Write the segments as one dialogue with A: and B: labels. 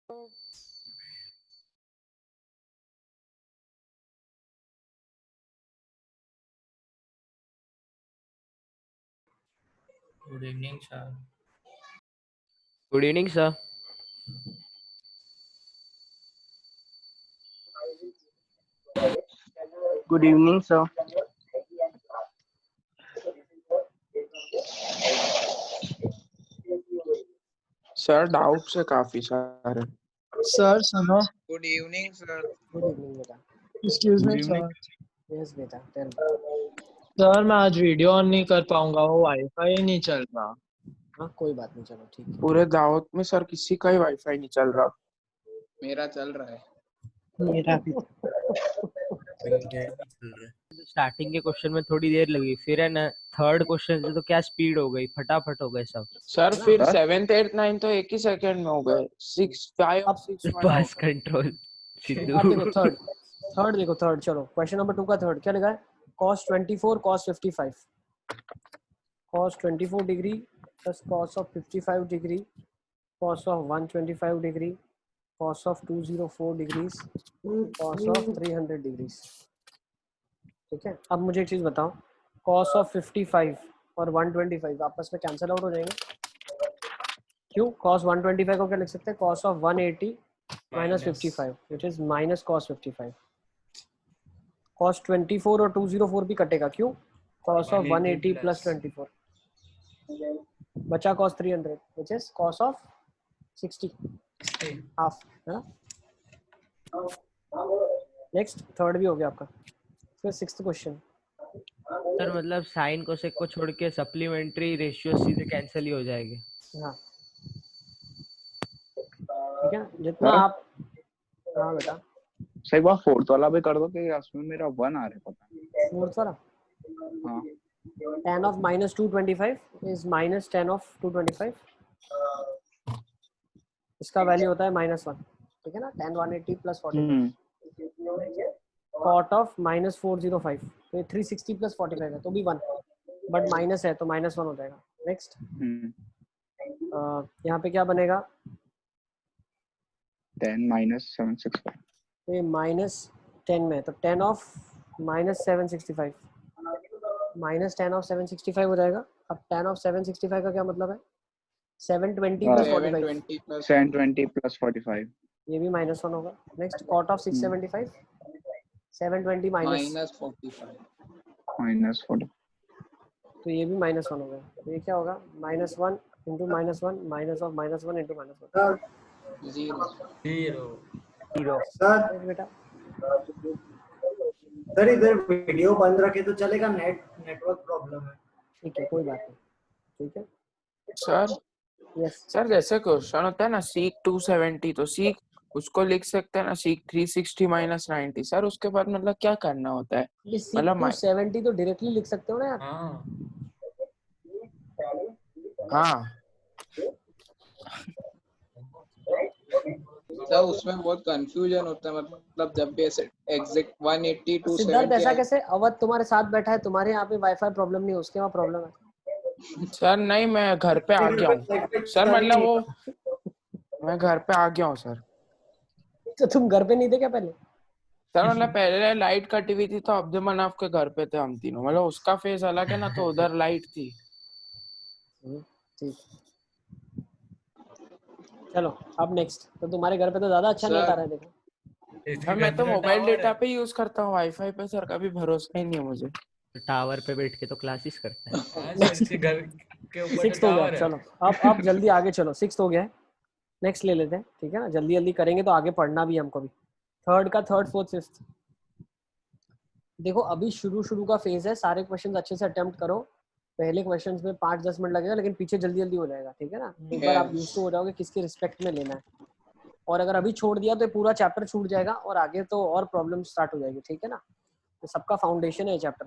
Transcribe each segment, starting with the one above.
A: Good evening, sir.
B: Good evening, sir.
C: Good evening, sir.
D: Sir doubts है काफी सारे।
E: Sir सुनो।
F: Good evening sir.
G: Good evening बेटा।
E: Excuse me
D: Good evening.
E: Sir.
G: Yes बेटा tell.
E: Sir मैं आज video on नहीं कर पाऊंगा, वो वाईफाई नहीं चल रहा।
G: हाँ कोई बात नहीं, चलो ठीक है।
D: पूरे दावत में सर किसी का ही वाईफाई नहीं चल रहा।
F: मेरा चल रहा है।
E: मेरा भी।
B: स्टार्टिंग के क्वेश्चन में थोड़ी देर लगी, फिर है ना थर्ड क्वेश्चन से तो क्या स्पीड हो गई, फटाफट हो गए सब।
D: सर फिर 7th 8th 9th तो एक ही सेकंड में हो गए। 6 5 और 6 1
B: बस कंट्रोल सिद्धू।
G: अब देखो थर्ड देखो थर्ड। चलो क्वेश्चन नंबर 2 का थर्ड क्या लिखा है? cos 24 cos 55 cos 24 degree plus cos of 55 degree cos of 125 degree cos of 204 degrees cos of 300 degrees. ठीक है, अब मुझे एक चीज बताओ, cos of 55 और 125 आपस में कैंसिल आउट हो जाएंगे। क्यों? cos 125 को क्या लिख सकते हैं? cos of 180 minus 55 which is minus cos 55। cos 24 और 204 भी कटेगा। क्यों? cos of 180 plus 24 बचा cos 300 which is cos of 60 half, है ना। नेक्स्ट थर्ड भी हो गया आपका। फिर सिक्स्थ क्वेश्चन।
B: सर मतलब साइन कोसेक को छोड़ के सप्लीमेंट्री रेशियो सीधे कैंसिल ही हो जाएंगे।
G: हाँ ठीक है, जितना आप। हाँ बेटा
C: सही बात। फोर्थ वाला भी कर दो कि उसमें मेरा 1 आ रहा है, पता नहीं।
G: फोर्थ वाला
C: हाँ
G: tan of minus 225 is minus tan of 225। इसका वैल्यू होता है -1, ठीक है ना। tan 180 plus 45 cot of minus 405 तो ये 360 plus 45 है तो भी 1, बट माइनस है तो -1 हो जाएगा। नेक्स्ट यहाँ पे क्या बनेगा?
C: 10 minus 765
G: तो ये -10 में तो tan of minus 765 minus tan of 765 हो जाएगा। अब tan of 765 का क्या मतलब है? 720 plus 45
C: 720 plus 45
G: ये भी -1 होगा। Next cot of 675 720
F: minus 45
C: minus 40
G: तो ये भी -1 होगा। तो ये क्या होगा? -1 into -1 minus of -1 into -1
F: 0
H: sir
G: बेटा।
H: सर इधर वीडियो बंद रखे तो चलेगा? नेटवर्क प्रॉब्लम है।
G: ठीक है कोई बात नहीं, ठीक है।
D: सर
G: यस
D: सर जैसे क्वेश्चन होता है ना सीक 270 तो सीक उसको लिख सकते हैं ना सीक 360 minus 90। सर उसके बाद मतलब क्या करना होता है? मतलब
G: 270 तो डायरेक्टली लिख सकते हो ना यार।
D: हाँ
F: सर उसमें बहुत कंफ्यूजन होता है, मतलब जब भी ऐसे एग्जैक्ट 180 to
G: सिद्धार्थ
F: 70
G: ऐसा कैसे? अवध तुम्हारे साथ बैठा है, तुम्हारे यहाँ पे वाईफाई प्रॉब्लम नहीं है, उसके वहाँ प्रॉब्लम है।
D: सर नहीं मैं घर पे आ गया हूँ सर। मतलब वो मैं घर पे आ गया हूँ सर।
G: तो तुम घर पे नहीं थे क्या पहले?
D: सर मतलब पहले लाइट कटी हुई थी तो अब्दुल मनाफ के घर पे थे हम तीनों। मतलब उसका फेस अलग है ना तो उधर लाइट थी।
G: ठीक, चलो अब नेक्स्ट। तो तुम्हारे घर पे तो ज्यादा अच्छा नेट आ रहा है देखो।
D: सर मैं तो मोबाइल डेटा पे यूज करता हूँ, वाईफाई पे सर कभी भरोसा ही नहीं है मुझे।
B: टावर पे बैठ के तो क्लासेस करता है।
A: घर के ऊपर
G: सिक्स्थ हो गया। चलो अब जल्दी आगे चलो। सिक्स्थ हो गया है, नेक्स्ट ले लेते हैं, ठीक है ना। जल्दी जल्दी करेंगे तो आगे पढ़ना भी हमको भी। थर्ड का थर्ड फोर्थ फिफ्थ। देखो अभी शुरू का फेज है, सारे क्वेश्चंस अच्छे से अटेम्प्ट करो। पहले क्वेश्चंस में 5-10 मिनट लगेगा, लेकिन पीछे जल्दी जल्दी हो जाएगा, ठीक है ना। एक बार आप यूज्ड टू हो जाओगे किसके रिस्पेक्ट में लेना है। और अगर अभी छोड़ दिया तो पूरा चैप्टर छूट जाएगा और आगे तो और प्रॉब्लम स्टार्ट हो जाएगी, ठीक है ना। तो सबका फाउंडेशन है ये चैप्टर।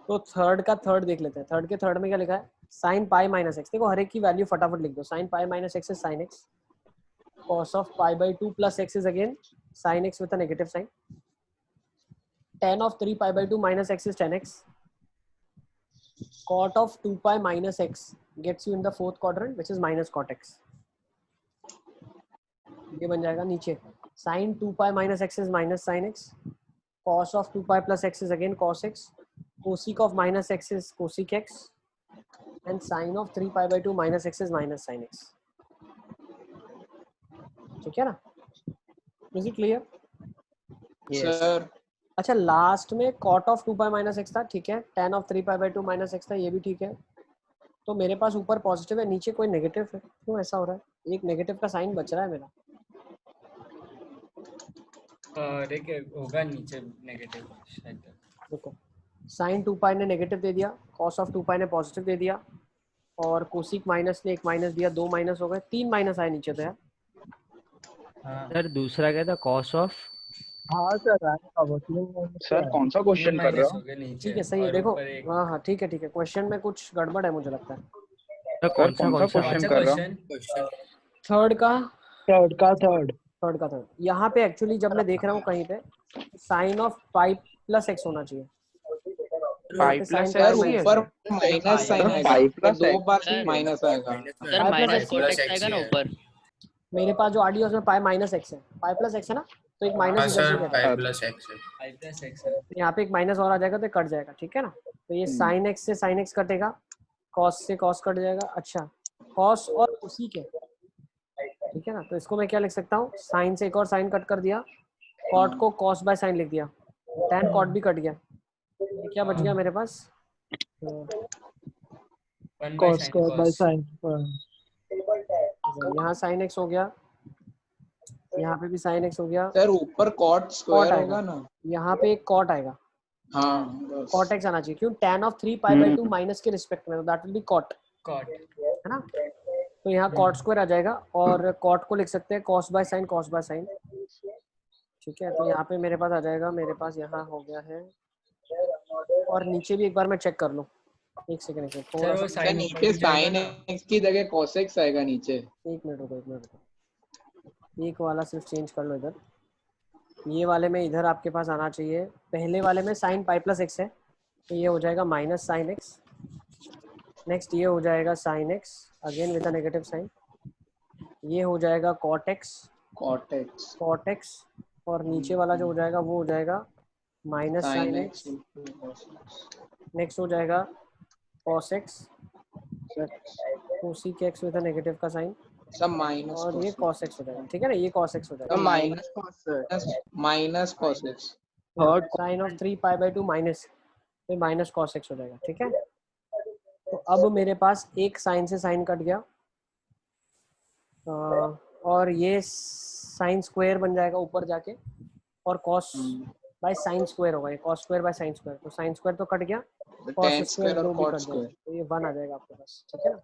G: तो थर्ड का थर्ड देख लेते हैं। थर्ड के थर्ड में क्या लिखा है? sin पाई माइनस एक्स। देखो हर एक की वैल्यू फटाफट लिख दो। sin pi minus x is sin x, cos of pi by 2 plus x is again sin x with a negative sign, tan of 3 pi by 2 minus x is tan x, cot of 2 pi minus x gets you in the fourth quadrant which is minus cot x। ये बन जाएगा नीचे sine 2 pi minus x is minus sine x, cos of 2 pi plus x is again cos x, cosec of minus x is cosec x and sine of 3 pi by 2 minus x is minus sine x. ठीक है ना, is it clear?
F: Sir
G: अच्छा last में cot of 2 pi minus x था, ठीक है, tan of 3 pi by 2 minus x था, ये भी ठीक है। तो मेरे पास ऊपर पॉजिटिव है, नीचे कोई नेगेटिव है, क्यों ऐसा हो रहा है? एक नेगेटिव का साइन बच रहा है मेरा।
A: देखिए होगा नीचे नेगेटिव शायद।
G: देखो साइन 2 पाई ने नेगेटिव दे दिया, कॉस ऑफ 2 पाई ने पॉजिटिव दे दिया, और कोसिक माइनस ने एक माइनस दिया, 2 माइनस हो गए, 3 माइनस आए नीचे तो यार।
A: हाँ
B: सर दूसरा क्या था, कॉस ऑफ
E: हाँ सर आएगा वो 3
C: सर कौन सा
A: 3
C: क्वेश्चन कर रहे
A: माइनस
C: हो?
A: हो गए नीचे।
G: ठीक है सही है,
A: और
G: देखो
A: ऊपर एक
G: हाँ हाँ ठीक है क्वेश्चन में कुछ गड़बड़ है मुझे लगता है।
B: सर कौन सा
C: क्वेश्चन
A: अच्छा
C: कर रहा हूँ?
A: क्वेश्चन
G: थर्ड का
E: थर्ड
G: यहाँ पे एक्चुअली जब मैं देख रहा हूँ कहीं पे sine of pi plus x होना चाहिए,
D: पाई
G: पे
D: plus
G: sin
F: sir
G: pi
D: x
F: ऊपर माइनस साइन
C: सर
F: आएगा,
C: 5
F: तो
C: प्लस
F: 2 बार
I: सर
F: माइनस आएगा।
I: Sir
G: Pi
I: minus
G: plus
I: cot
A: x
I: x आएगा ना
A: है।
I: ऊपर।
G: मेरे पास जो आड़ी है उसमें पाई माइनस एक्स है, पाई प्लस एक्स है ना, तो एक माइनस
A: हाँ
G: इधर से
A: सर
G: जाएगा,
A: 5 प्लस x है, 5 प्लस x है।
G: यहाँ पे एक माइनस और आ जाएगा तो कट जाएगा, ठीक है ना। तो ये साइन एक्स से साइन एक्स कटेगा, कॉस से कॉस कट जाएगा, अच्छा कॉस और उसी के, ठीक है ना। तो इसको मैं क्या लिख सकता हूँ, साइन से एक और साइन कट कर दिया, कॉट को कॉस बाय साइन लिख दिया, tan कॉट भी कट गया, ये क्या बच गया मेरे पास,
A: 1
E: cos square by
A: cos।
E: sin
G: यहाँ साइन एक्स हो गया, यहाँ पे भी साइन एक्स हो गया,
F: सर ऊपर कॉट स्क्वायर
G: आएगा।
F: होगा ना।
G: यहाँ पे एक कॉट आएगा,
F: हाँ बस।
G: कॉट एक्स आना चाहिए, क्यों tan of 3 pi by 2 minus के रिस्पेक्ट में, दैट विल बी कॉट, है ना। तो यहाँ कॉट स्क्वायर आ जाएगा, और कॉट को लिख सकते हैं cos by sine, cos by sine, ठीक है। तो यहाँ पे मेरे पास आ जाएगा, मेरे पास यहाँ हो गया है, और नीचे भी एक बार मैं चेक कर लूँ, एक सेकंड थोड़ा सा,
F: सर
A: साइन
F: नीचे साइन एक्स की जगह cos x आएगा नीचे।
G: एक मिनट रुको, एक वाला सिर्फ चेंज कर लो इधर, ये वाले में इधर आपके पास आना चाहिए, पहले वाले में साइन पाई प्लस एक्स है, तो ये हो जाएगा माइनस साइन एक्स, नेक्स्ट ये हो जाएगा sine x again with a negative sign, ये हो जाएगा कॉट एक्स, और नीचे वाला जो हो जाएगा वो हो जाएगा माइनस साइन एक्स, नेक्स्ट हो जाएगा cos x, cosec x with a negative का साइन,
F: सब माइनस
G: और ये cos x हो जाएगा, ठीक है ना, ये cos x हो जाएगा,
F: minus cos x।
G: Third sine of 3 pi by 2 minus, फिर माइनस cos x हो जाएगा, ठीक है। तो अब मेरे पास एक साइन से साइन कट गया, और ये साइन स्क्वायर बन जाएगा ऊपर जाके, और cos बाय साइन स्क्वायर होगा, ये cos square by sine square, तो साइन स्क्वायर तो कट गया, cos
F: tan
G: स्क्वायर
F: स्क्वायर
G: दो
F: और
G: भी
F: cot
G: कट जाएगा,
F: स्क्वायर।
G: तो ये 1 आ जाएगा आपके पास, ठीक है ना।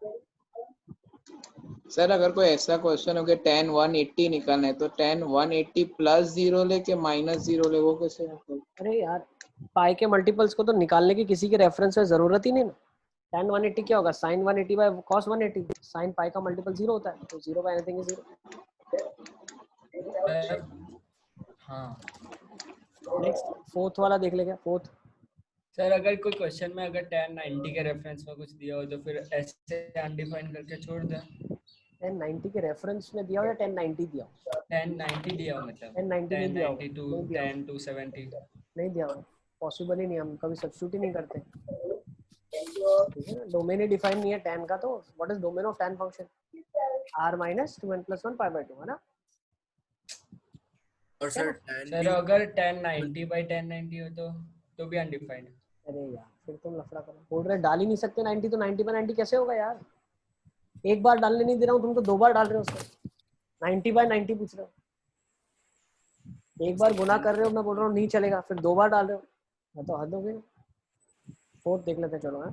F: सर अगर कोई ऐसा क्वेश्चन हो कि tan 180 निकालना है, तो tan 180 प्लस 0 लेके माइनस 0 ले, वो कैसे?
G: अरे यार पाई के मल्टीपल्स को तो निकालने की किसी के रेफरेंस में जरूरत ही नहीं ना, tan 180 क्या होगा, sin 180 बाय cos 180, sin पाई का मल्टीपल 0 होता है, तो 0 बाय एनीथिंग इज 0।
A: हाँ
G: नेक्स्ट फोर्थ वाला देख लेगा, फोर्थ
A: सर अगर कोई क्वेश्चन में अगर tan 90 के रेफरेंस में कुछ दिया हो तो फिर ऐसे अनडिफाइन करके छोड़ दे।
G: 1090 के रेफरेंस में दिया हो या 1090 दिया हो,
A: 1090 दिया हो, मतलब
G: 1090 नहीं दिया हो,
A: 1092
G: नहीं दिया हो,
A: 10270।
G: नहीं दिया हो, पॉसिबल ही नहीं, हम कभी सब्स्टिट्यूट ही नहीं करते, ठीक है ना। डोमेन ही डिफाइन नहीं है tan का, तो what is domain of tan function, r minus 2n + 1 pi by 2, है ना।
I: और
A: सर अगर 1090 बाय 1090 हो तो भी अनडिफाइंड।
G: अरे यार फिर तुम लफड़ा करो, बोल रहे डाल ही नहीं सकते 90, तो 90 बाय 90 कैसे होगा यार, एक बार डालने नहीं दे रहा हूँ, तुम तो 2 बार डाल रहे हो उसको, 90 बाय 90 पूछ रहे हो, एक बार गुना कर रहे हो, मैं बोल रहा हूँ नहीं चलेगा, फिर 2 बार डाल रहे हो, मैं तो हद हो गई ना। फोर्थ देख लेते हैं, चलो है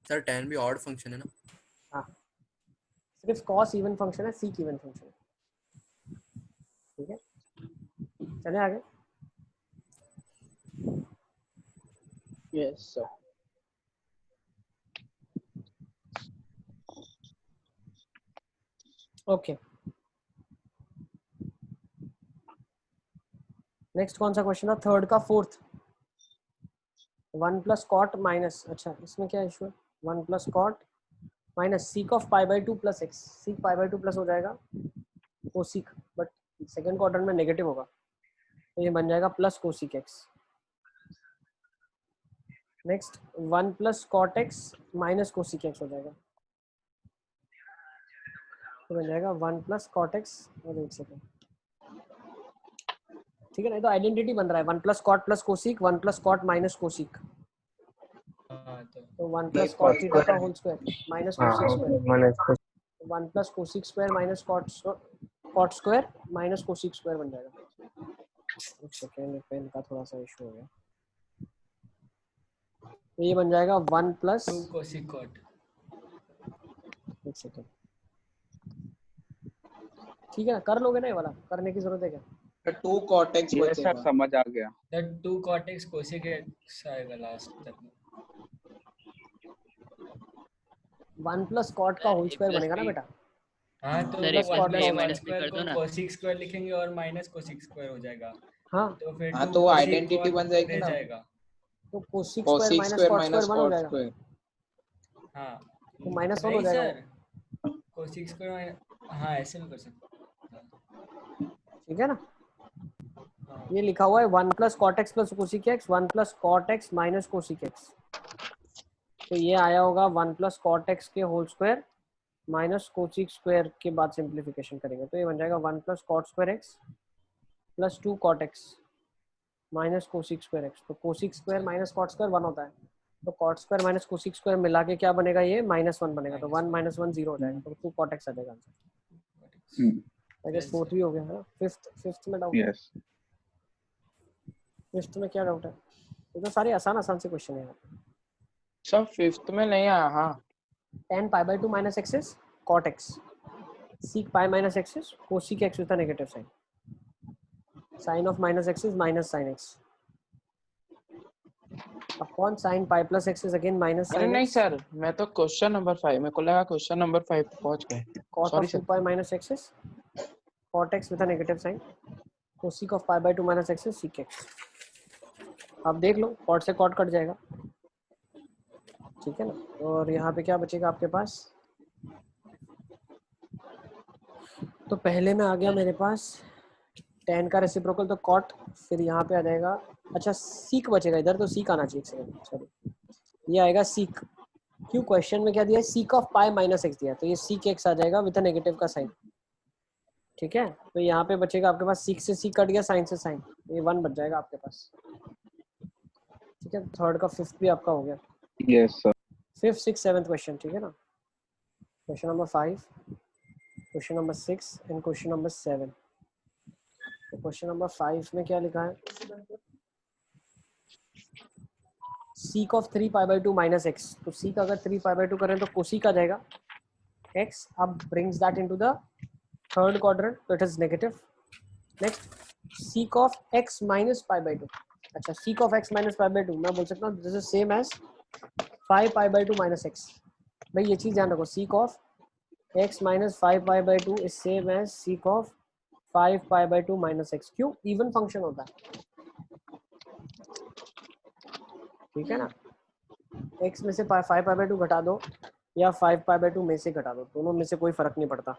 I: सर tan भी ऑड फंक्शन है ना।
G: हाँ सिर्फ cos इवन फंक्शन है, sec इवन फंक्शन है, ठीक है। चले आगे,
E: yes sir
G: ओके। नेक्स्ट कौन सा क्वेश्चन था, थर्ड का फोर्थ, 1 + cot माइनस, अच्छा इसमें क्या इशू है, 1 + cot minus sec of pi by 2 + x, sec pi by 2 plus हो जाएगा कोसिक, बट सेकेंड क्वाड्रेंट में नेगेटिव होगा, तो ये बन जाएगा plus cosec x. Next 1 plus cot x minus cosec x हो जाएगा, तो बन जाएगा 1 प्लस कॉट एक्स। और एक सेकेंड, ठीक है ना, तो आइडेंटिटी बन रहा है 1 plus cot plus cosec, 1 plus cot minus cosec,
A: हाँ
G: तो 1 प्लस कॉट थीटा का whole square minus cosec square, 1 plus cosec square minus cot square minus cosec square बन जाएगा। एक सेकेंड, पेन का थोड़ा सा इशू हो गया, तो ये बन जाएगा 1 प्लस
A: 2 कोसिक कॉट।
G: एक सेकेंड, ठीक है ना, कर लोगे ना, ये वाला करने की जरूरत है क्या?
F: 2 cot x
C: ये सर
F: बचेगा।
C: समझ आ गया।
A: That 2 cot x cosec x आएगा लास्ट तक।
G: 1 प्लस कॉट का होल स्क्वायर बनेगा ना बेटा।
A: हाँ तो
G: सर, एक
A: 1
G: cot
A: प्लस
G: का
A: कॉट
G: होल
A: स्क्वायर को कोसिक स्क्वायर लिखेंगे और माइनस कोसिक स्क्वायर हो जाएगा,
G: हाँ,
A: तो फिर
F: हाँ
A: 2
F: तो वो
A: कोसिक
F: आइडेंटिटी बन जाएगी
A: रह
F: ना,
A: जाएगा।
G: तो cosec square
F: cosec
G: minus
F: square
G: cot
F: minus
G: square 1 हो
F: cot
G: जाएगा,
F: square।
A: हाँ
G: तो माइनस 1 हो
A: नहीं
G: जाएगा
A: सर, कोसिक स्क्वायर, हाँ ऐसे भी कर सकते हैं।
G: ठीक है ना।
A: हाँ
G: ये लिखा हुआ है 1 plus cot X plus cosec X, 1 plus cot x minus cosec X, तो ये आया होगा 1 प्लस कॉट एक्स के whole square minus cosec square के बाद सिंप्लीफिकेशन करेंगे, तो ये बन जाएगा 1 plus cot square X plus 2 cot x minus cosec square X. तो cosec square minus cot square 1 होता है, तो cot square minus cosec square मिला के क्या बनेगा, ये -1 बनेगा, तो 1 - 1 0 हो जाएगा, तो 2 कॉट एक्स आ जाएगा आंसर। आई गेस फोर्थ भी हो गया है, फिफ्थ में डाउट है?
C: यस
G: फिफ्थ में क्या डाउट है? ये तो सारे आसान से क्वेश्चन है यार।
D: सब फिफ्थ में नहीं आया। हाँ
G: tan pi by 2 minus x is cot x, sec pi minus x is cosec x with a negative sign, sin of minus x is minus sin x upon sin pi plus x is again minus
D: अरे
G: sin
D: नहीं
G: x
D: sir, मैं तो question number 5, मेरे को लगा question number 5 पे पहुंच गए।
G: cot
D: sorry
G: of 2
D: sir.
G: pi minus x is cot x with a negative sign, cosec of pi by 2 minus x is sec x। आप देख लो, cot से cot कट जाएगा, ठीक है ना, और यहाँ पे क्या बचेगा आपके पास, तो पहले में आ गया मेरे पास tan का रेसिप्रोकल, तो cot, फिर यहाँ पे आ जाएगा, अच्छा सीक बचेगा इधर, तो सीक आना चाहिए, एक सेकंड सॉरी, ये आएगा सीक, क्यों क्वेश्चन में क्या दिया है, seek of pi minus x दिया है, तो ये सीक एक्स आ जाएगा विद नेगेटिव का साइन, ठीक है, तो यहाँ पे बचेगा आपके पास सीक से सीक कट गया, साइन से साइन, ये 1 बच जाएगा आपके पास, ठीक है, थर्ड का फिफ्थ भी आपका हो गया।
C: Yes sir.
G: Fifth six seventh question, ठीक है ना, question number 5, question number 6 and question number 7। तो क्वेश्चन नंबर 5 में क्या लिखा है, seek of 3 pi by 2 minus x, तो सीक अगर 3 पाई बाई 2 करें तो कोसिक आ जाएगा एक्स, अब brings that into the third quadrant, तो it is negative. Next sec of X minus pi by 2, अच्छा sec of X minus pi by 2 मैं बोल सकता हूँ this is same as 5 pi by 2 minus X, भाई ये चीज ध्यान रखो, sec of x minus 5 pi by 2 is same as sec of 5 pi by 2 minus X, क्यों, इवन फंक्शन होता है, ठीक है ना, x में से 5 पाई बाई 2 घटा दो या 5 पाई बाई 2 में से घटा दो, दोनों में से कोई फर्क नहीं पड़ता,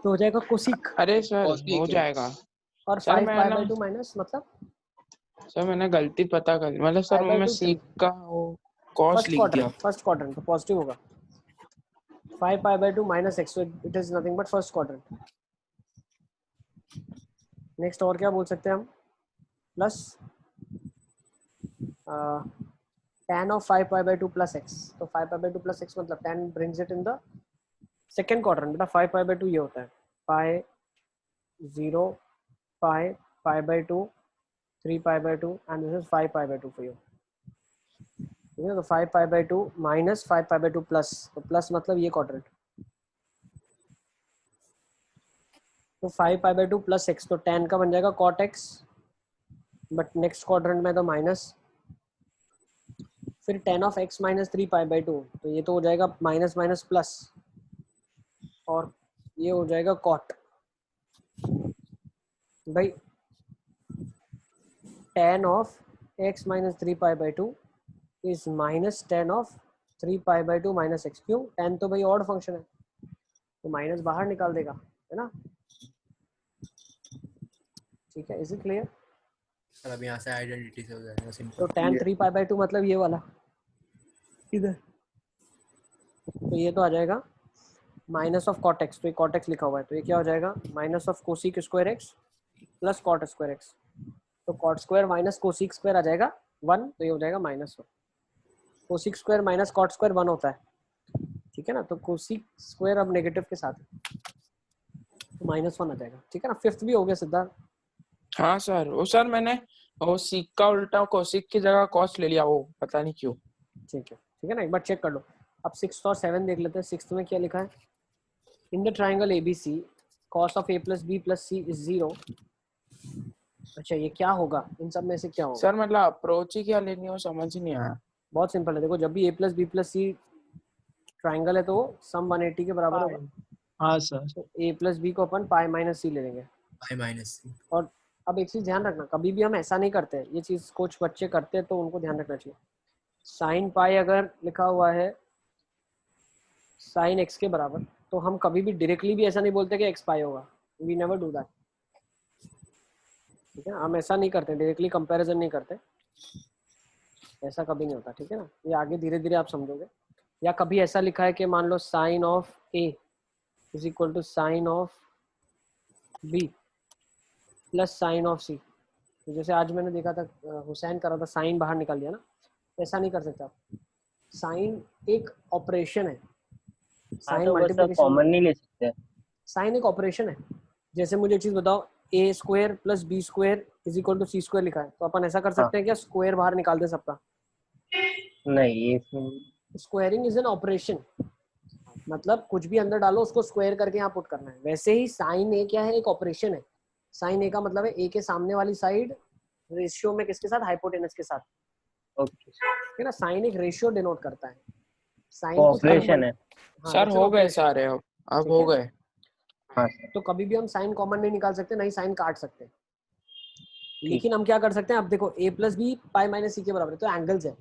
G: तो हो जाएगा कोसिक,
D: अरे सर
F: Cosec
D: हो
F: x।
D: जाएगा
G: और
D: सर,
G: 5
D: मैं
G: पाई
D: ना
G: बाई 2 माइनस मतलब
D: सर मैंने गलती पता कर ली, मतलब सर
G: पाई बाई
D: मैं
G: 2
D: सीक का वो कॉस लिख दिया।
G: फर्स्ट क्वाड्रेंट तो पॉजिटिव होगा, 5 pi by 2 minus x, it is nothing but first quadrant. Next और क्या बोल सकते हैं हम, plus tan of 5 pi by 2 plus x, तो 5 pi by 2 plus x मतलब tan brings it in the second quadrant, बेटा 5 pi by 2 ये होता है pi 0 pi pi by 2 3 pi by 2 and this is 5 pi by 2 for you, ठीक है, तो 5 pi by 2 minus 5 pi by 2 plus, तो plus मतलब ये क्वाड्रेंट, तो 5 pi by 2 plus x, तो tan का बन जाएगा cot x, but next quadrant में तो माइनस, फिर tan of x minus 3 pi by 2, तो ये तो हो जाएगा माइनस माइनस प्लस, और ये हो जाएगा cot, भाई tan of x minus 3 pi by 2 is minus tan of 3 pi by 2 minus x, क्यों, tan तो भाई ऑड फंक्शन है, तो माइनस बाहर निकाल देगा, है ना, ठीक है, इज इट क्लियर?
I: सर अब यहाँ से आइडेंटिटी से हो जाएगा
G: तो
I: सिंपल।
G: tan 3π/2 मतलब ये वाला इधर, तो ये तो आ जाएगा माइनस ऑफ कॉट एक्स, तो ये कॉट एक्स लिखा हुआ है, तो ये क्या हो जाएगा minus of cosec square X plus cot square X, तो cot square minus cosec square आ जाएगा 1, तो ये हो जाएगा -1। Cosec square minus cot square 1 होता है, ठीक है ना, तो कोसिक स्क्वायर अब नेगेटिव के साथ है तो -1 आ जाएगा, ठीक है ना। फिफ्थ भी हो गया सिद्धार्थ।
D: हाँ सर, वो सर मैंने वो सीक का उल्टा कोसिक की जगह कॉस ले लिया, वो पता नहीं क्यों।
G: ठीक है ना, एक बार चेक कर लो। अब 6 और 7 देख लेते हैं। 6 में क्या लिखा है, in the triangle ABC cos of A + B + C is 0। अच्छा ये क्या होगा, इन सब में से क्या होगा
D: सर मतलब अप्रोच ही क्या लेनी हो समझ ही नहीं आया।
G: बहुत सिंपल है, देखो जब भी A + B + C ट्राइंगल है तो सम 180 के बराबर होगा।
E: हाँ सर।
G: तो A + B को अपन π - C ले लेंगे।
I: I-C।
G: और अब एक चीज ध्यान रखना, कभी भी हम ऐसा नहीं करते हैं, ये चीज कुछ बच्चे करते हैं तो उनको ध्यान रखना चाहिए। sin π अगर लिखा हुआ है sin x के बराबर, तो हम कभी भी डायरेक्टली भी ऐसा नहीं बोलते कि x π होगा, वी नेवर डू दैट, ठीक है। हम ऐसा नहीं करते, डायरेक्टली कंपैरिजन नहीं करते, ऐसा कभी नहीं होता, ठीक है ना। ये आगे धीरे धीरे आप समझोगे। या कभी ऐसा लिखा है कि मान लो sin of A is equal to sin of B plus sin of C, तो जैसे आज मैंने देखा था हुसैन कर रहा था, साइन बाहर निकाल दिया ना, ऐसा नहीं कर सकते आप। साइन एक ऑपरेशन है, साइन मल्टीप्लिकेशन
B: कॉमन नहीं ले सकते।
G: साइन एक ऑपरेशन है। जैसे मुझे एक चीज बताओ, A² + B² is equal to C² लिखा है, तो अपन ऐसा कर सकते हैं क्या, स्क्वायर बाहर निकाल दे सबका?
B: नहीं, ये
G: स्क्वायरिंग इज एन ऑपरेशन, मतलब कुछ भी अंदर डालो उसको स्क्वायर करके यहाँ पुट करना है। वैसे ही साइन ए क्या है, एक ऑपरेशन है। साइन ए का मतलब है ए के सामने वाली साइड रेशियो में किसके साथ, हाइपोटेनस के साथ,
B: ओके,
G: है ना। साइन एक रेशियो डिनोट करता है। साइन
B: ऑपरेशन है।
D: सर हो गए सारे, अब हो गए।
B: हाँ
G: तो कभी भी हम साइन कॉमन नहीं निकाल सकते, नहीं साइन काट सकते, लेकिन हम क्या कर सकते हैं, अब देखो A + B π - C के बराबर है, तो एंगल्स है,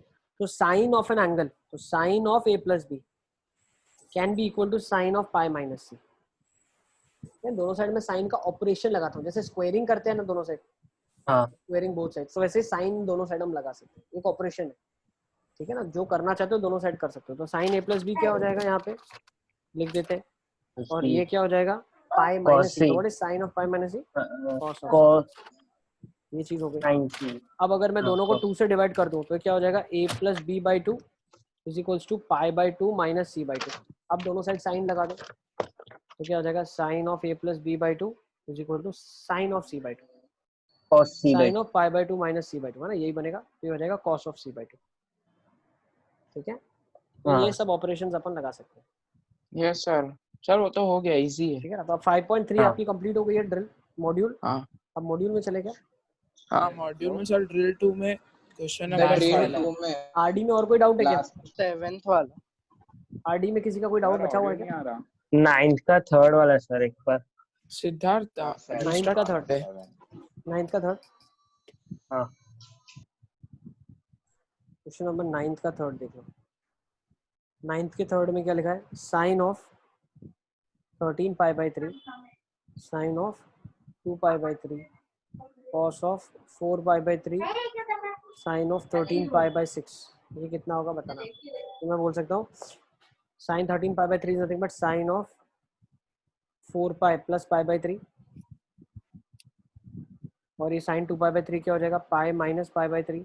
G: तो साइन ऑफ एन एंगल, तो sine of A + B can be equal to sine of π - C। मैं दोनों साइड में साइन का ऑपरेशन लगाता हूँ, जैसे स्क्वायरिंग करते हैं ना दोनों साइड,
B: हाँ,
G: स्क्वायरिंग बोथ साइड, तो वैसे साइन दोनों साइड हम लगा सकते हैं, एक ऑपरेशन है, ठीक है ना। जो करना चाहते हो दोनों साइड कर सकते हो। तो साइन A + B क्या हो जाएगा, यहाँ पे लिख देते हैं, और ये क्या हो जाएगा π - C। What is sine of π - C?
B: cos
G: ये चीज हो गई।
B: 90।
G: अब अगर मैं दोनों को 2 से डिवाइड कर दूं तो क्या हो जाएगा, A + B/2 is equals to π/2 - C/2। अब दोनों साइड साइन लगा दो, तो क्या हो जाएगा, sine of A + B/2 is equal to sine of C/2।
B: cos C/2
G: sine of π/2 - C/2 है ना, यही बनेगा, तो ये हो जाएगा cos ऑफ C/2, ठीक है। तो
B: हाँ।
G: ये सब ऑपरेशंस अपन लगा सकते हैं,
D: यस सर। सर वो तो हो गया, इजी है।
G: ठीक है ना। तो अब 5.3
B: हाँ।
G: आपकी कंप्लीट हो गई है ड्रिल मॉड्यूल।
D: हाँ
G: अब मॉड्यूल में चले क्या,
D: हाँ, मॉड्यूल में सर ड्रिल 2 में क्वेश्चन
F: द
D: नंबर
F: ड्रिल
D: 5
F: 2 में
G: आरडी में और कोई डाउट है क्या?
F: लास्ट
E: 7th वाला।
G: आरडी में किसी का कोई डाउट बचा हुआ है
C: नहीं
G: क्या?
C: आ रहा।
B: 9th का 3rd वाला सर, एक बार।
D: सिद्धार्थ
G: 9th का थर्ड, 9th का थर्ड,
B: हाँ,
G: क्वेश्चन नंबर 9th का थर्ड देख लो। 9th के थर्ड में क्या लिखा है, sine of 13 π/3 sine of 2 π/3 cos of 4 π/3 sine of 13 π/6। ये कितना होगा बताना। तो मैं बोल सकता हूँ sine 13 π/3 is nothing but sine of 4 π plus π/3, और ये साइन 2 π/3 क्या हो जाएगा, pi minus π/3।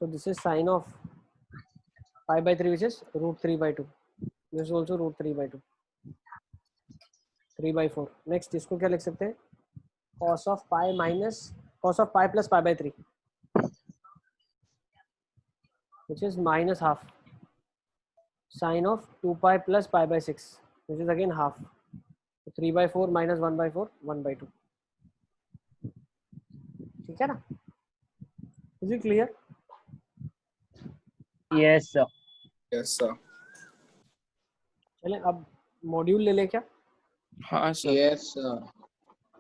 G: So this is sine of π/3 which is √3/2, this is also √3/2, 3/4। Next इसको क्या लिख सकते हैं, cos of pi plus π/3 which is -half sin of 2π plus π/6 which is again half, so 3/4 minus 1/4 1/2, ठीक है ना। Is it clear?
B: Yes sir.
F: Yes sir
G: चले अब मॉड्यूल ले ले क्या?
D: हाँ सर।
F: यस सर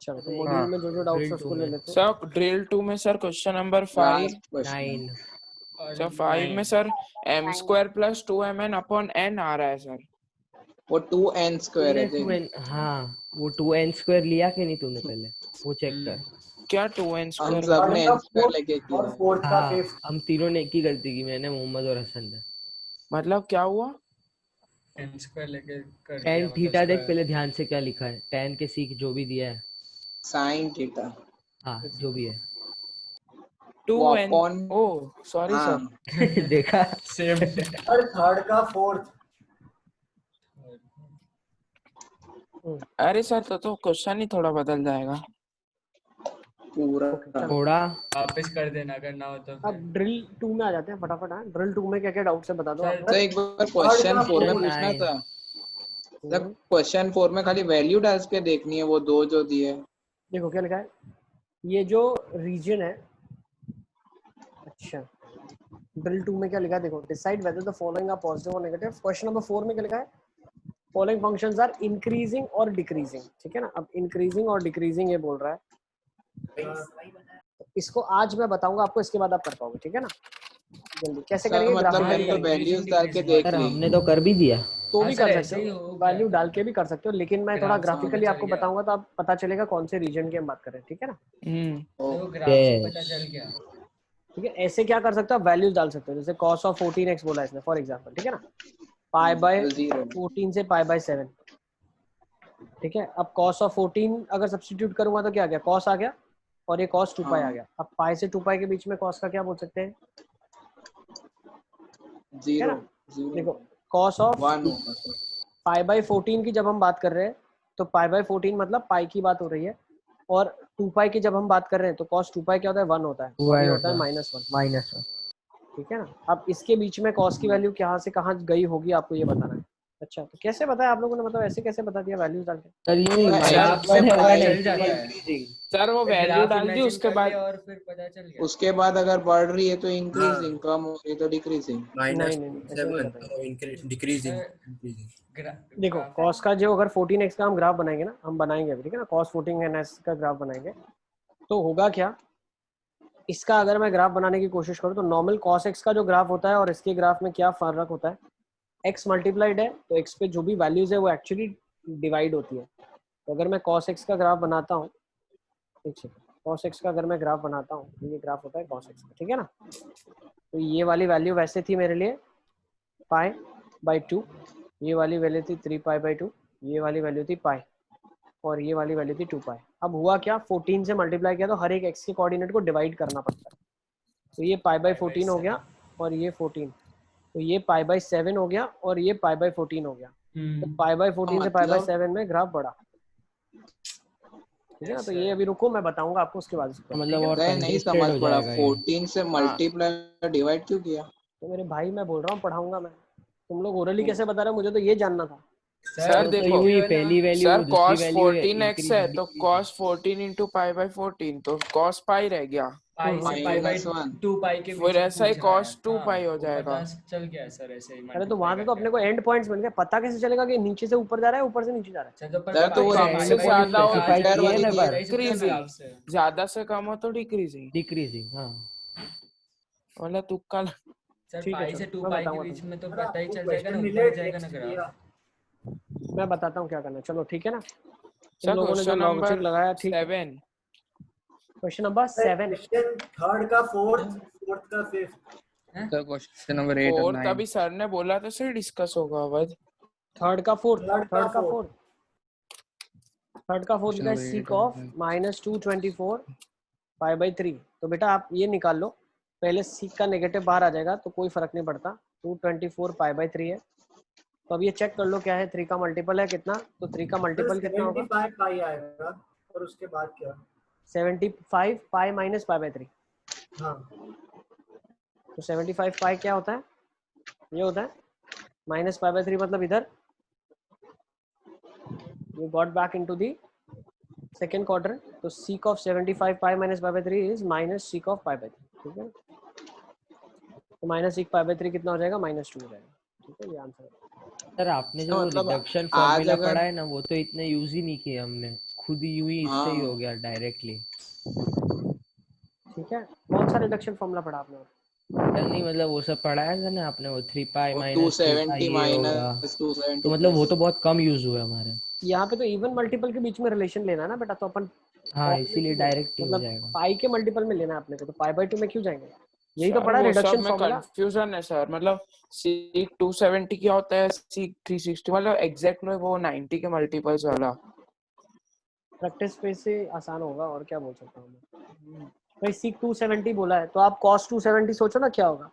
G: चलो तो मॉड्यूल में जो डाउट्स है उसको ले लेते हैं।
D: सर ड्रिल 2 में sir question number 5
F: last question
D: sir 5 में सर m² + 2mn/n आ रहा है सर।
F: वो 2n स्क्वायर है देख।
B: 2n, हाँ वो 2n स्क्वायर लिया कि नहीं तूने पहले, वो चेक कर।
D: क्या 2n
F: हम
D: स्क्वायर?
F: सब ने
H: का
F: n स्क्वायर
H: फोर्थ
F: लेके किया
H: और
F: है।
H: फोर्थ का
B: हाँ
H: फिफ्थ।
B: हम तीनों ने एक ही गलती की, मैंने, मोहम्मद और हसन ने।
D: मतलब क्या हुआ?
A: n स्क्वायर लेके कर दिया
B: tan
A: मतलब
B: थीटा देख
A: स्क्वायर।
B: पहले ध्यान से क्या लिखा है, tan के सीख जो भी दिया है,
F: sin थीटा
B: हाँ जो भी है।
F: वो
D: 2n,
F: अपॉन।
D: ओ सॉरी सर।
F: हाँ
B: देखा।
A: सेम
H: और थर्ड का फोर्थ।
D: अरे सर तो क्वेश्चन ही थोड़ा बदल जाएगा।
F: पूरा।
G: ओके चलो
B: थोड़ा
A: वापस कर देना अगर ना हो तो
G: अब
A: फिर।
G: ड्रिल 2 में आ जाते हैं फटाफट। हाँ ड्रिल 2 में क्या क्या डाउट्स है बता दो आप।
A: सर
F: तो एक बार
H: थर्ड
F: क्वेश्चन
H: का
F: 4 में
H: फोर्थ।
F: पूछना
B: 9।
F: था सर। क्वेश्चन 4 में खाली वैल्यू डाल के देखनी है वो दो जो दिए।
G: देखो क्या लिखा है, ये जो रीजन है, अच्छा ड्रिल 2 में क्या लिखा है देखो, decide whether the following are positive और नेगेटिव। क्वेश्चन नंबर 4 में क्या लिखा है, फॉलोइंग फंक्शंस आर इंक्रीजिंग और डिक्रीजिंग। ठीक है ना, अब इंक्रीजिंग और डिक्रीजिंग ये बोल रहा है, तो इसको आज मैं बताऊंगा आपको, इसके बाद आप कर पाओगे। ठीक है ना, जल्दी कैसे
F: सर
G: करेंगे,
F: मतलब
A: हाँ
G: ग्राफिकली
F: मैंने तो
A: ये
G: करेंगे
F: वैल्यूज
A: इंक्रीजिंग
F: डाल के
A: डिक्रीजिंग
F: देख
B: सर
F: ली।
B: हमने तो कर भी दिया।
G: तो
A: हाँ
G: भी
A: सर
G: कर
A: ऐसे
G: सकते
A: ही
G: हो,
A: हो गया
G: वैल्यू डाल
A: था।
G: के भी कर सकते हो, लेकिन मैं थोड़ा
A: ग्राफ से पता
G: ग्राफिकली
A: चल
G: आपको
A: गया।
G: बताऊंगा तो आप पता चलेगा कौन से रीजन की हम बात कर रहे हैं। ठीक है ना,
A: तो ग्राफ से पता चल गया।
G: ठीक है। ऐसे क्या कर सकते हो आप, वैल्यूज डाल सकते हो, जैसे cos ऑफ 14x बोला इसने फॉर एग्जांपल। ठीक है ना, पाई बाय 14 से पाई बाय 7। ठीक है, अब cos ऑफ 14 अगर सब्स्टिट्यूट करूंगा तो क्या आ गया, cos आ गया, और ये cos 2 पाई आ गया। अब पाई से 2 पाई के बीच में cos का क्या बोल सकते हैं, ठीक है ना। देखो cos ऑफ
F: 1
G: पाई बाय 14 की जब हम बात कर रहे हैं तो पाई बाय 14 मतलब पाई की बात हो रही है, और 2 पाई की जब हम बात कर रहे हैं तो cos 2 पाई क्या होता है, 1 होता है, और ये होता है -1।
B: -1।
G: ठीक है ना, अब इसके बीच में cos की वैल्यू कहाँ से कहाँ गई होगी आपको ये बताना है। अच्छा तो कैसे बताया आप लोगों ने, मतलब ऐसे कैसे बता दिया वैल्यूज डाल के।
B: सर ये
A: ग्राफ से पता चल जाता है।
D: सर वो वैल्यू
A: ग्राफ
D: डाल दी
A: इमेजिन
D: उसके
A: कर
D: बाद।
A: लिया और फिर पता चल गया।
F: उसके बाद अगर बढ़ रही है तो इंक्रीजिंग, कम हो रही है तो डिक्रीजिंग।
I: माइनस
G: नहीं ऐसे नहीं
I: 7
G: बताएंगे।
I: डिक्रीजिंग।
G: देखो cos का जो अगर 14x का हम ग्राफ बनाएंगे ना, हम बनाएंगे अभी, ठीक है ना, cos 14x का ग्राफ बनाएंगे तो होगा क्या, इसका अगर मैं ग्राफ बनाने की कोशिश करूँ तो नॉर्मल cos x का जो ग्राफ होता है और इसके ग्राफ में क्या फर्क होता है, x मल्टीप्लाइड है तो x पे जो भी वैल्यूज है वो एक्चुअली डिवाइड होती है। तो अगर मैं cos x का ग्राफ बनाता हूँ, ठीक है, cos x का अगर मैं ग्राफ बनाता हूँ तो ये ग्राफ होता है cos x का। ठीक है ना, तो ये वाली वैल्यू वैसे थी मेरे लिए पाई बाई 2, ये वाली वैल्यू थी 3 पाई बाई 2, ये वाली वैल्यू थी पाई, और ये वाली वैल्यू थी 2 पाई। अब हुआ क्या, 14 से मल्टीप्लाई किया तो हर एक x के कोऑर्डिनेट को डिवाइड करना पड़ता है, तो ये पाई बाई 14 हो गया और ये 14, तो ये पाई बाई 7 हो गया और ये पाई बाई 14 हो गया। तो पाई बाई 14 से पाई बाई 7 में ग्राफ बढ़ा। ठीक है ना, तो ये अभी रुको मैं बताऊंगा आपको उसके बाद इसको।
B: मतलब और
F: मैं नहीं
B: कंजेस्टेड
F: समझ
B: हो
F: पड़ा
B: जाएगा ये।
F: 14 से मल्टीप्लाई डिवाइड क्यों किया।
G: तो मेरे भाई मैं बोल रहा हूँ पढ़ाऊंगा मैं, तुम लोग ओरली कैसे बता रहे हो, मुझे तो ये जानना था।
D: सर
B: तो
D: देखो
B: यूं ही पहली वैल्यू
D: सर
B: दूसरी
D: cos
B: वैल्यू
D: 14x है
B: इंक्रीज
D: तो cos 14 इंटू पाई बाई 14 तो cos पाई रह गया।
A: पाई से पाई बाई
F: -1
A: 2 पाई के बीच
D: फिर
A: में
D: ऐसा ही
A: पूछ रहा है।
D: cos 2
A: हाँ,
D: पाई हो
A: वो
D: जाएगा।
A: पता चल गया सर ऐसे ही
G: अरे तो
A: multiply
G: वहां से तो
A: करके।
G: अपने को एंड पॉइंट्स मिल गए, पता कैसे चलेगा कि नीचे से ऊपर जा रहा है ऊपर से नीचे जा रहा है।
A: अच्छा तो पर
F: सर तो वो
A: पाई
D: कम
A: से
D: से
A: पाई
D: ज्यादा हो
B: स्पेसिफाई
A: तो
B: किए ना
A: बता
B: पर
A: ही सकते हैं
D: डिक्रीजिंग,
A: ग्राफ से।
D: ज्यादा से कम हो तो डिक्रीजिंग,
B: डिक्रीजिंग। हाँ
D: वाला तुक्का।
A: सर
G: ठीक है
A: पाई से
G: चलो
A: 2
G: मैं
A: पाई के
G: बताऊंगा
A: बीच
G: तुमको,
A: में तो
H: सर
A: पता ही
H: आपको
A: चल जाएगा ना,
H: क्वेश्चन
A: ऊपर
H: मिले
A: जाएगा ना
H: टेक्स्ट
A: ग्राफ।
H: किया।
G: मैं बताता हूँ क्या करना है। चलो ठीक है ना, तुम
D: सर
G: लोगों ने जो
D: क्वेश्चन
G: लॉजिक
D: नंबर
G: लगाया ठीक है।
D: 7।
G: क्वेश्चन नंबर 7,
H: क्वेश्चन थर्ड का फोर्थ, फोर्थ का फिफ्थ।
C: सर क्वेश्चन नंबर 8 और 9।
D: तभी सर ने बोला था सर डिस्कस होगा अवध।
G: थर्ड का फोर्थ,
H: थर्ड का फोर्थ।
G: थर्ड का फोर्थ
C: क्वेश्चन
G: का
C: नंबर 8
G: सीक
C: और
G: ऑफ
C: 9।
G: -224 pi by 3। तो बेटा आप ये निकाल लो, पहले सीक का नेगेटिव बाहर आ जाएगा तो कोई फर्क नहीं पड़ता, 224 पाई बाई 3 है। तो अब ये चेक कर लो क्या है, 3 का मल्टीपल है कितना, तो 3 का मल्टीपल कितना होगा,
H: 75 पाई आएगा और उसके बाद क्या।
G: 75 पाई माइनस पाई बाई 3।
H: हाँ
G: तो 75 पाई क्या होता है, ये होता है माइनस पाई बाई 3, मतलब इधर you got back into the second quadrant, तो sec of 75 pi minus pi by 3 is minus sec of pi by 3। ठीक है, तो माइनस sec pi by 3 कितना हो जाएगा, -2 हो जाएगा। ठीक है, ये आंसर है।
B: सर आपने जो
F: मतलब
B: रिडक्शन
F: आज
B: फॉर्मूला
F: अगर
B: पढ़ा है ना, वो तो इतने यूज ही नहीं किए हमने, खुद यूं ही इससे ही हो
F: हाँ
B: गया डायरेक्टली।
G: ठीक है, कौन सा रिडक्शन फॉर्मूला पढ़ा आपने।
B: नहीं मतलब वो सब पढ़ाया था ना आपने, वो 3 पाई
F: वो
B: माइनस 2 पाई
F: 270
B: ये होगा,
F: माइनस 270
B: तो मतलब वो
F: प्लस।
B: तो बहुत कम यूज हुआ है हमारे।
G: यहाँ पे तो इवन मल्टीपल के बीच में रिलेशन लेना है ना बेटा, तो अपन
B: हाँ
G: और में
B: इसीलिए
G: क्यों जाएंगे?
B: डायरेक्ट ही हो
G: मतलब
B: जाएगा।
G: पाई के मल्टीपल में लेना है अपने को, तो पाई बाय 2 में क्यों जाएंगे? यही तो
D: सर
G: पढ़ा
D: वो सब
G: रिडक्शन
D: में
G: फॉर्मूला।
D: कंफ्यूजन है सर, मतलब सीक 270 क्या होता है, सीक 360 मतलब एग्जैक्ट में वो 90 के मल्टीपल्स वाला।
G: प्रैक्टिस पे से आसान होगा, और क्या बोल सकता हूँ मैं। भाई सीक 270 बोला है, तो आप कॉस 270 सोचो ना क्या होगा।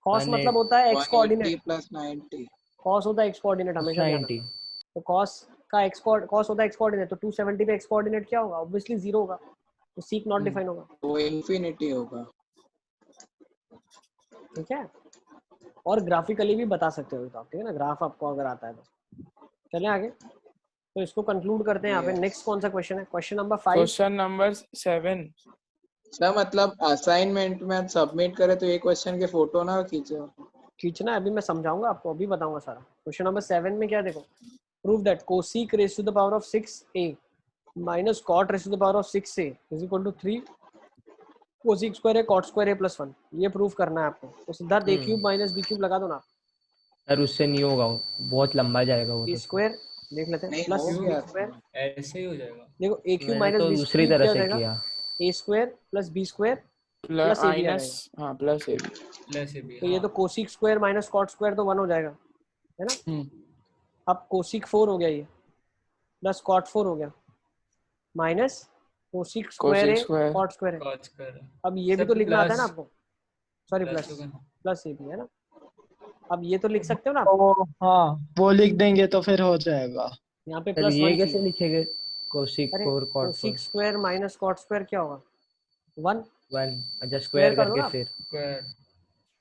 G: कॉस मतलब होता है एक्स
F: 180
G: कोऑर्डिनेट,
F: प्लस 90।
G: कॉस होता है एक्स कोऑर्डिनेट, हमेशा ध्यान
B: 90
G: रखना। तो कॉस का एक्स कॉस होता है एक्स कोऑर्डिनेट, तो 270 पे एक्स कोऑर्डिनेट क्या होगा? ऑब्वियसली 0 होगा, तो सीक नॉट डिफाइन होगा।
F: वो इंफिनिटी होगा।
G: ठीक है, और ग्राफिकली भी बता सकते हो तो आप, ठीक है ना, ग्राफ आपको अगर आता है तो। चलें आगे, तो इसको कंक्लूड करते हैं यहाँ पे।
F: Yes.
G: नेक्स्ट कौन सा क्वेश्चन है? Question number 5।
D: Question number 7।
F: Sir मतलब असाइनमेंट में सबमिट करे तो ये क्वेश्चन के फोटो ना खींचो।
G: खींचना है, अभी मैं समझाऊंगा आपको, अभी बताऊंगा सारा। क्वेश्चन नंबर 7 में क्या देखो, prove that cosec raise to the power of 6a minus cot raise to the power of 6a is equal to 3 cosec square है कॉट स्क्वायर a प्लस 1। ये प्रूव करना है आपको। तो Siddharth a cube minus b cube लगा दो ना।
B: Sir उससे नहीं होगा, वो बहुत लंबा जाएगा वो
G: a
B: तो।
G: स्क्वायर देख लेते हैं,
F: नहीं
G: प्लस
F: हो
G: b
F: गया
G: स्क्वायर।
F: था।
A: ऐसे ही हो जाएगा।
G: देखो a क्यूब
B: मैंने
G: माइनस
B: तो
G: b
B: दूसरी
G: क्यूब
B: तरह
G: क्या हो
B: से
G: जाएगा?
B: किया।
G: a square plus b square plus a भी आ
D: माइनस,
G: जाएगा।
D: हाँ प्लस ए भी।
A: प्लस ए भी,
G: तो ये
A: हाँ।
G: तो cosec square minus cot square तो 1 हो जाएगा, है ना। अब कोसेक 4 हो गया ये, प्लस कॉट 4 हो गया, माइनस कोसेक स्क्वायर
D: कोसेक
G: है
D: स्क्वायर
G: कॉट स्क्वायर है।
A: कॉस कर।
G: अब ये भी
A: सर
G: तो लिखना आता है ना
A: प्लस,
G: आपको, सॉरी
A: प्लस
G: प्लस,
A: होगा ना।
G: प्लस ए भी है ना। अब ये तो लिख सकते हो ना आप,
E: तो हाँ वो लिख देंगे तो फिर हो जाएगा।
G: यहाँ पे
B: सर
G: प्लस
B: ये
G: 1
B: कैसे
G: चाहिए।
B: लिखेंगे? कोसेक
G: अरे
B: 4 cot 4
G: cosec square minus cot square क्या होगा? 1
B: 1, अच्छा
G: स्क्वायर
B: स्क्वायर
G: कर दो
B: करके
G: ना आप।
B: फिर।
A: स्क्वायर।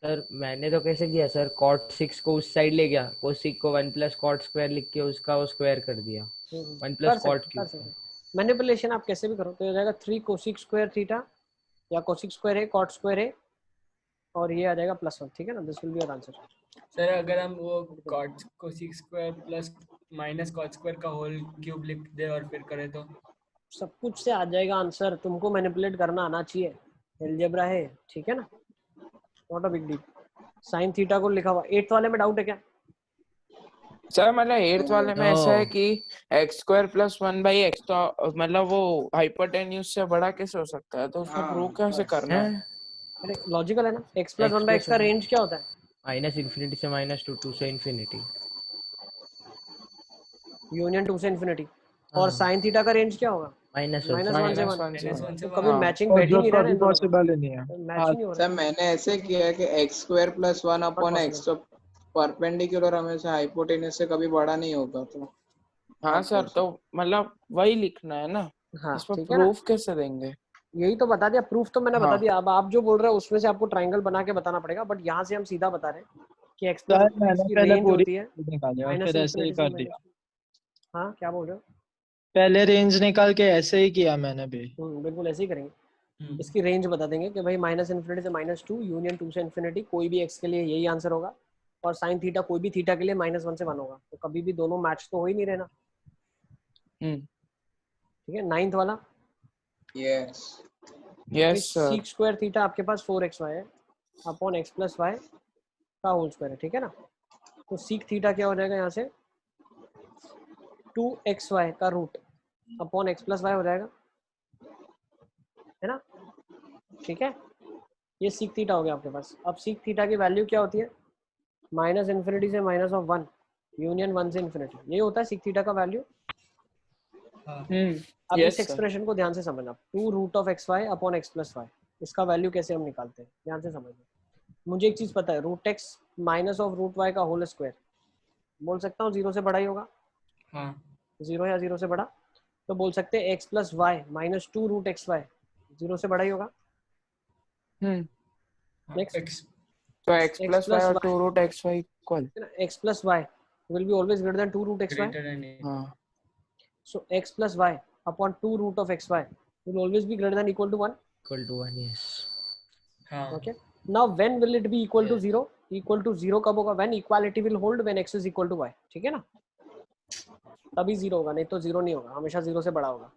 B: सर मैंने तो कैसे किया सर, कॉट 6 को उस साइड ले गया, कोसेक को 1 प्लस कॉट स्क्वायर लिख के उसका वो स्क्वायर कर दिया, 1 प्लस
G: कर
B: कॉट
G: सकते कर
B: क्यूब।
G: सकते। मैनिपुलेशन आप कैसे भी करो, तो ये हो जाएगा 3 कोसेक स्क्वायर थीटा या कोसेक स्क्वायर है कॉट स्क्वायर है, और ये आ जाएगा प्लस 1। ठीक है ना, this will be your answer.
A: Sir अगर हम वो cot cosec square plus minus cot square का होल क्यूब लिख दे और फिर करें तो?
G: सब कुछ से आ जाएगा आंसर, तुमको मैनिपुलेट करना आना चाहिए, अलजेब्रा है, ठीक है ना, not a big deal. Sine theta को लिखा हुआ 8th वाले में डाउट है क्या?
D: सर मतलब 8th वाले में ऐसा है
B: No.
D: कि एक्स स्क्वायर प्लस 1/x, तो मतलब वो हाइपोटेन्यूज से बड़ा कैसे हो सकता है, तो उसमें प्रूव कैसे करना है?
B: हैं?
G: अरे लॉजिकल है ना, x plus
B: x
G: 1/x
B: plus
G: का रेंज क्या होता है?
B: माइनस इन्फिनिटी से माइनस 2, 2 से इन्फिनिटी।
G: यूनियन 2 से इन्फिनिटी। और
B: हाँ
G: साइन थीटा का रेंज क्या होगा?
B: माइनस 1
G: -1 से
D: -1
G: 1।
D: से
A: माइनस
D: 1।
A: वन से
G: तो
A: वन।
G: कभी
D: हाँ
G: मैचिंग
E: और
G: बैठ ही
E: जो
G: नहीं रहा ना
E: कभी
G: इन दोनों का,
E: पॉसिबल ही नहीं है।
G: मैच ही नहीं हो रहा
F: सर मैंने ऐसे किया है कि x square plus 1 upon
G: possible.
F: X, तो परपेंडिकुलर हमेशा हाइपोटेन्यूज से कभी बड़ा नहीं होगा, तो
D: हाँ
F: not
D: सर, तो
F: possible.
D: मतलब वही लिखना है ना,
G: हाँ
D: इसमें
G: ठीक है ना,
D: प्रूफ कैसे देंगे?
G: यही तो बता दिया, प्रूफ तो मैंने बता
D: हाँ
G: दिया। अब आप जो बोल रहे हो उसमें से आपको ट्रायंगल बना के बताना पड़ेगा, बट यहाँ से हम सीधा बता रहे हैं कि x प्लस
E: सर
G: 1/x
E: मैंने
G: की
E: पहले
G: रेंज
E: पूरी
G: होती है
E: निकाली और
G: माइनस
E: फिर ऐसे ही
G: इन्फिनिटी से
E: कर
G: माइनस।
E: दिया।
G: हाँ क्या बोल रहे हो?
E: पहले रेंज निकाल के ऐसे ही किया मैंने भी।
G: बिल्कुल ऐसे ही करेंगे। इसकी रेंज बता देंगे कि भाई माइनस इन्फिनिटी से -2 यूनियन 2 से इन्फिनिटी, कोई भी x के लिए यही आंसर होगा। और साइन थीटा कोई भी थीटा के लिए -1 से 1 होगा, तो कभी भी दोनों मैच तो हो ही नहीं रहना। ठीक है, 9th वाला,
F: Yes.
D: Yes sir.
G: Seek square theta आपके पास 4xy है अपॉन x प्लस वाई का होल स्क्वायर है, ठीक है ना। तो सीक थीटा क्या हो जाएगा यहाँ से, 2xy का root upon x plus y हो जाएगा, है ना। ठीक है, ये सीक थीटा हो गया आपके पास। अब सीक थीटा की वैल्यू क्या होती है? माइनस इन्फिनिटी से -1 यूनियन 1 से इन्फिनिटी, ये होता है सीक थीटा का वैल्यू। अब इस
D: यस सर।
G: एक्सप्रेशन को ध्यान से समझना, 2√(xy upon x plus y, इसका वैल्यू कैसे हम निकालते हैं, ध्यान से समझना। मुझे एक चीज पता है, √x माइनस ऑफ √y का होल स्क्वायर, बोल सकता हूँ 0 से बड़ा ही होगा।
A: हाँ
G: 0 या 0 से बड़ा, तो बोल सकते हैं x plus Y minus 2√xy 0 से बड़ा ही होगा। नेक्स्ट,
A: x
D: तो x
G: x
D: plus y
G: plus
D: और
G: Y
D: 2√xy equal.
G: x plus Y will be always greater than 2√xy।
A: Greater than
D: हाँ
G: So x plus y upon 2√(xy) will always be greater than equal to 1.
B: Equal to 1, yes.
A: हाँ
G: Okay. Now when will it be equal to
A: Yes.
G: 0? Equal to 0 कब होगा? When equality will hold when x is equal to y. ठीक है ना, तभी 0 होगा, नहीं तो 0 नहीं होगा, हमेशा 0 से बड़ा होगा।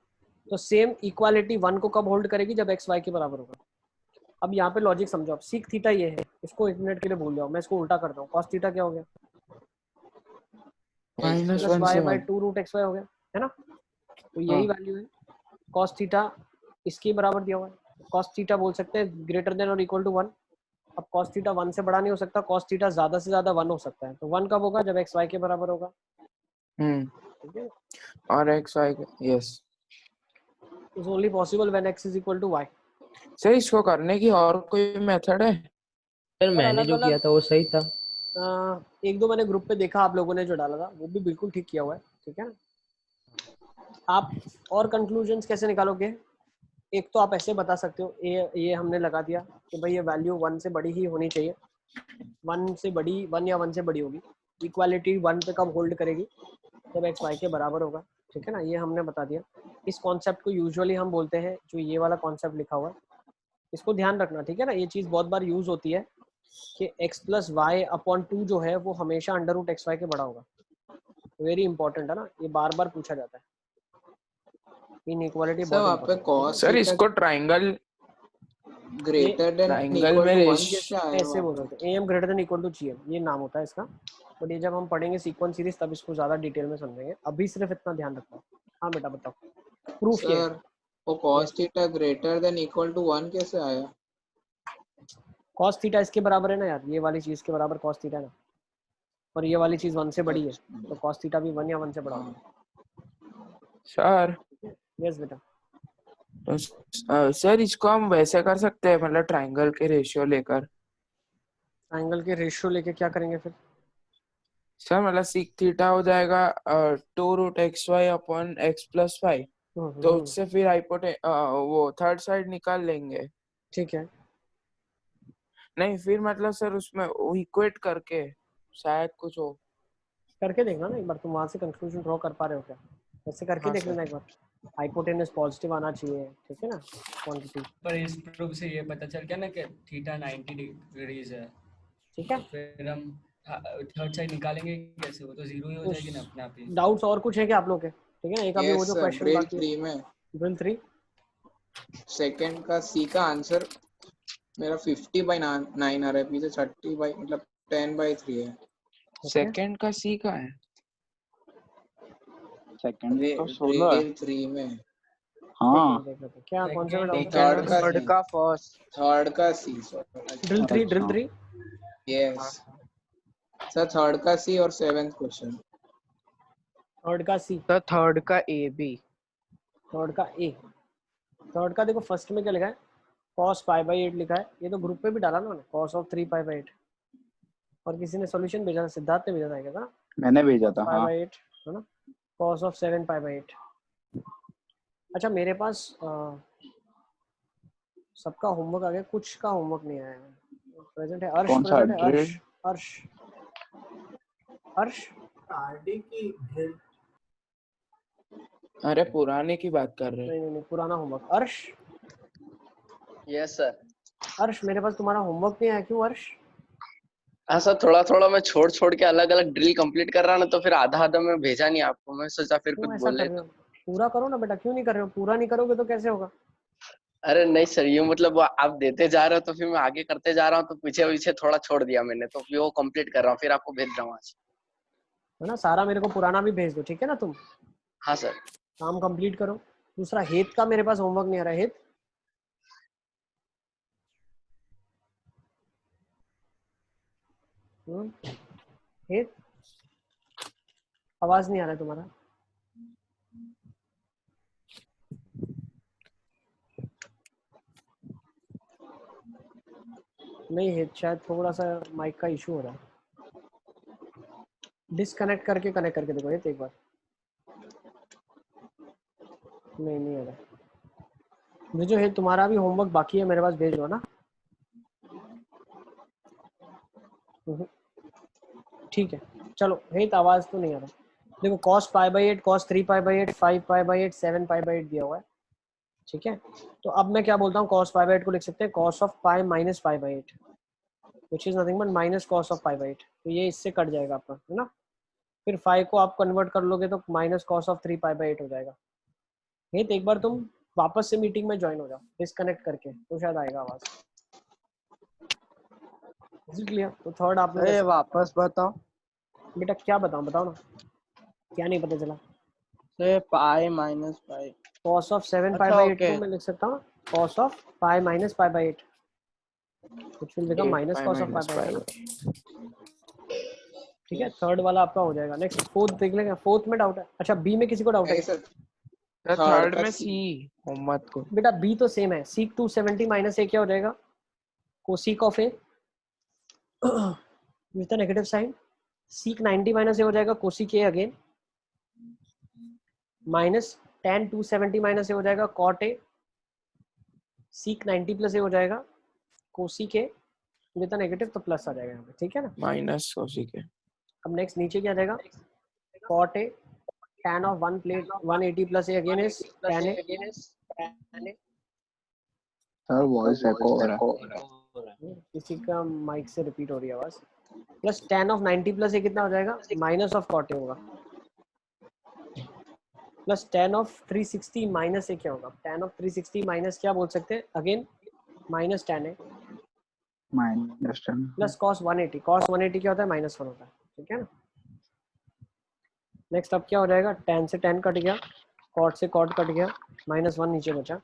G: तो सेम इक्वालिटी 1 को कब होल्ड करेगी? जब x y के बराबर होगा। अब यहाँ पे लॉजिक समझो आप, सीक थीटा ये है, इसको 1 मिनट के लिए भूल जाओ, मैं इसको उल्टा करता हूँ। कॉस थीटा क्या हो गया?
D: माइनस
G: प्लस
D: वन
G: वाई
D: से
G: by
D: one.
G: 2 root x y हो गया, है ना? तो यही
D: हाँ
G: वैल्यू है। कॉस थीटा इसके बराबर दिया हुआ है, कॉस थीटा बोल सकते हैं ग्रेटर देन और इक्वल टू 1। अब कॉस थीटा 1 से बड़ा नहीं हो सकता, कॉस थीटा ज्यादा से ज्यादा 1 हो सकता है। तो 1 कब होगा? जब एक्स वाई के बराबर होगा, ठीक है?
D: और x y yes.
G: Is only possible when x is equal to y.
D: Sir इसको करने की और कोई मेथड है?
B: सर
G: और
B: मैंने
G: अलग
B: जो किया
G: अलग
B: था वो सही था।
G: एक दो मैंने ग्रुप पे देखा आप लोगों ने जो डाला था, वो भी बिल्कुल ठीक किया हुआ है, ठीक है ना? आप और कंक्लूजन्स कैसे निकालोगे? एक तो आप ऐसे बता सकते हो, ये हमने लगा दिया कि भाई ये वैल्यू 1 से बड़ी ही होनी चाहिए, 1 से बड़ी, 1 या 1 से बड़ी होगी। इक्वालिटी 1 पे कब होल्ड करेगी? जब एक्स वाई के बराबर होगा, ठीक है ना? ये हमने बता दिया। इस कॉन्सेप्ट को यूजुअली हम बोलते हैं, जो ये वाला कॉन्सेप्ट लिखा हुआ है, इसको ध्यान रखना, ठीक है ना? ये चीज़ बहुत बार यूज होती है कि x प्लस वाई अपॉन 2 जो है वो हमेशा अंडर रूट एक्स वाई के बड़ा होगा। वेरी इंपॉर्टेंट है ना, ये बार बार पूछा जाता है। इनइक्वालिटी
F: सर वहाँ
G: बहुत
F: पे
G: इंपॉर्टेंट है।
F: कॉस
D: सर
F: थीटा
D: इसको triangle
F: greater than
D: triangle
F: equal
D: में
F: टू 1
D: रेश
F: कैसे आया
G: ऐसे
F: वहाँ
G: बोल
F: पे?
G: सकते हैं, M greater than equal to G M, ये नाम होता है इसका। बट ये जब हम पढ़ेंगे सीक्वेंस सीरीज तब इसको ज्यादा डिटेल में समझेंगे, अभी सिर्फ इतना ध्यान रखना। हाँ बेटा बताओ, प्रूफ क्या है?
F: सर वो cos theta greater than equal to 1 कैसे आया?
G: कॉस थीटा इसके बराबर है ना यार, ये वाली चीज के बराबर कॉस थीटा है ना, और ये वाली चीज 1 से बड़ी है, तो कॉस थीटा भी 1 या 1 से बड़ा होगा।
D: सर।
G: यस बेटा।
D: तो सर इसको हम वैसे कर सकते हैं, मतलब ट्राइंगल के रेशियो लेकर।
G: ट्रायंगल के रेशियो लेके क्या करेंगे फिर?
D: सर मतलब सीक थीटा हो जाएगा 2 root x y upon x plus y, तो उससे फिर वो थर्ड साइड निकाल लेंगे।
G: ठीक है।
D: नहीं फिर मतलब सर उसमें इक्वेट करके शायद कुछ हो।
G: करके देखना ना एक बार, तुम वहां से कंक्लूजन ड्रॉ कर पा रहे हो क्या? ऐसे करके
D: हाँ
G: देख
D: सर।
G: लेना एक बार। हाइपोटेनस पॉजिटिव आना चाहिए, ठीक है ना? क्वांटिटी,
A: पर इस प्रूफ से ये पता चल गया ना कि थीटा 90 डिग्रीज है,
G: ठीक है?
A: तो फिर हम थर्ड साइड निकालेंगे कैसे? वो तो जीरो ही हो जाएगी ना अपने आप ही।
G: डाउट्स और कुछ है क्या आप लोग के? ठीक है, एक अभी वो
F: यस
G: जो
F: सर,
G: क्वेश्चन
F: ड्रिल
G: बाकी है,
F: 3 में
G: ड्रिल 3।
F: सेकंड का सी का आंसर मेरा 50/9 आ रहा है, पीछे 30 बाई मतलब 10/3 है।
D: सेकंड का सी का है।
C: सेकंड तो
F: ड्रिल
C: 16
F: 3 में
C: हाँ
G: देख लेते हैं क्या कौन से में डाउट है।
F: थर्ड का
D: थर्ड
F: सी,
D: का फर्स्ट।
F: थर्ड का सी
G: ड्रिल 3, ड्रिल
C: अच्छा
G: 3।
F: यस सर, थर्ड का सी और 7th क्वेश्चन।
G: थर्ड का सी,
D: सर थर्ड का ए बी।
G: थर्ड का ए। थर्ड का देखो फर्स्ट में क्या लिखा है? cos π/8 लिखा है, ये तो ग्रुप पे भी डाला ना मैंने, cos ऑफ 3 π/8। और किसी ने सॉल्यूशन भेजा था, सिद्धार्थ ने भेजा था क्या था?
C: मैंने भेजा
G: cos
C: था हाँ।
G: π/8 है ना, cos ऑफ 7 π/8। अच्छा मेरे पास सबका होमवर्क आ गया, कुछ का होमवर्क नहीं आया है। प्रेजेंट है अर्श,
C: कौन सा
G: प्रेजेंट है अर्श,
C: ड्रिल?
G: अर्श, अर्श।
H: आरडी की ड्रिल
D: अरे पुराने की बात कर रहे हैं।
G: नहीं नहीं नहीं, पुराना होमवर्क। अर्श,
J: यस सर।
G: अर्श मेरे पास तुम्हारा होमवर्क नहीं आया, क्यों अर्श?
J: हाँ सर, थोड़ा थोड़ा मैं छोड़ छोड़ के अलग अलग ड्रिल कंप्लीट कर रहा ना, तो फिर आधा आधा मैं भेजा नहीं आपको, मैं सोचा फिर कुछ
G: क्यों ऐसा
J: बोले
G: कर रहे
J: तो।
G: हो? पूरा करो ना बेटा, क्यों नहीं कर रहे हो? पूरा नहीं करोगे तो कैसे होगा?
J: अरे नहीं सर, ये मतलब वो आप देते जा रहे हो तो फिर मैं आगे करते जा रहा हूँ, तो पीछे पीछे थोड़ा छोड़ दिया मैंने, तो फिर वो कंप्लीट कर रहा हूँ, फिर आपको भेज रहा हूँ आज।
G: है ना, सारा मेरे को पुराना भी भेज दो, ठीक है ना? तुम
J: हाँ सर।
G: काम कंप्लीट करो। दूसरा हेत का मेरे पास होमवर्क नहीं आ रहा है। हेत आवाज नहीं आ रहा है तुम्हारा। नहीं हेत, शायद थोड़ा सा माइक का इशू हो रहा है। डिस्कनेक्ट करके कनेक्ट करके देखो हेत एक बार। नहीं आ रहा। मुझे हेत तुम्हारा भी होमवर्क बाकी है, मेरे पास भेज दो ना। ठीक है चलो, हेत आवाज तो नहीं आ रहा। देखो cos π/8, cos 3 π/8, 5 π/8, 7 π/8 दिया हुआ है, ठीक है? तो अब मैं क्या बोलता हूँ, cos π/8 को लिख सकते हैं cos of π minus π/8, which is nothing but minus cos of π/8। तो ये इससे कट जाएगा आपका, है ना? फिर 5 को आप कन्वर्ट कर लोगे तो माइनस cos of 3 π/8 हो जाएगा। हेत एक बार तुम वापस से मीटिंग में ज्वाइन हो जाओ डिस्कनेक्ट करके, तो शायद आएगा आवाज। Is it clear? तो थर्ड आपने
D: अरे
G: कैसे-
D: वापस बताओ।
G: बेटा क्या बताऊं, बताओ ना, क्या नहीं पता चला?
D: Sir pi minus pi.
G: cos of 7 pi
D: अच्छा,
G: by 8
D: okay.
G: को मैं लिख सकता हूँ cos of pi minus pi by 8, which will become minus cos of pi by 8 ना? ठीक है, थर्ड वाला आपका हो जाएगा। नेक्स्ट फोर्थ देख लेंगे। फोर्थ में डाउट है? अच्छा बी में किसी को डाउट है?
F: नहीं सर,
D: थर्ड
F: का
D: में
F: C।
D: सी मोहम्मद को।
G: बेटा बी तो सेम है। सीक 270 माइनस ए क्या हो जाएगा? Cosec of A with the negative sine. Sec 90 minus A हो जाएगा cosec A again, minus tan 270 minus A हो जाएगा cot A. Sec 90 plus A हो जाएगा cosec A with the negative, तो प्लस आ जाएगा यहाँ पे, ठीक है ना?
D: माइनस कोसी के।
G: अब नेक्स्ट नीचे क्या आ जाएगा? Cot A tan of 1 plate 180 plus a again is tan a।
C: Sir voice echo हो रहा है।
G: किसी का माइक से रिपीट हो रही है आवाज। प्लस tan of 90 प्लस ए कितना हो जाएगा? माइनस ऑफ कॉट ए होगा। प्लस tan of 360 माइनस ए क्या होगा? tan of 360 माइनस क्या बोल सकते हैं? अगेन माइनस tan ए
C: माइनस 10
G: प्लस cos 180। cos 180 क्या होता है? -1 होता है, ठीक है ना? नेक्स्ट अब क्या हो जाएगा? tan से tan कट गया, cot से cot कट गया, -1 नीचे बचा,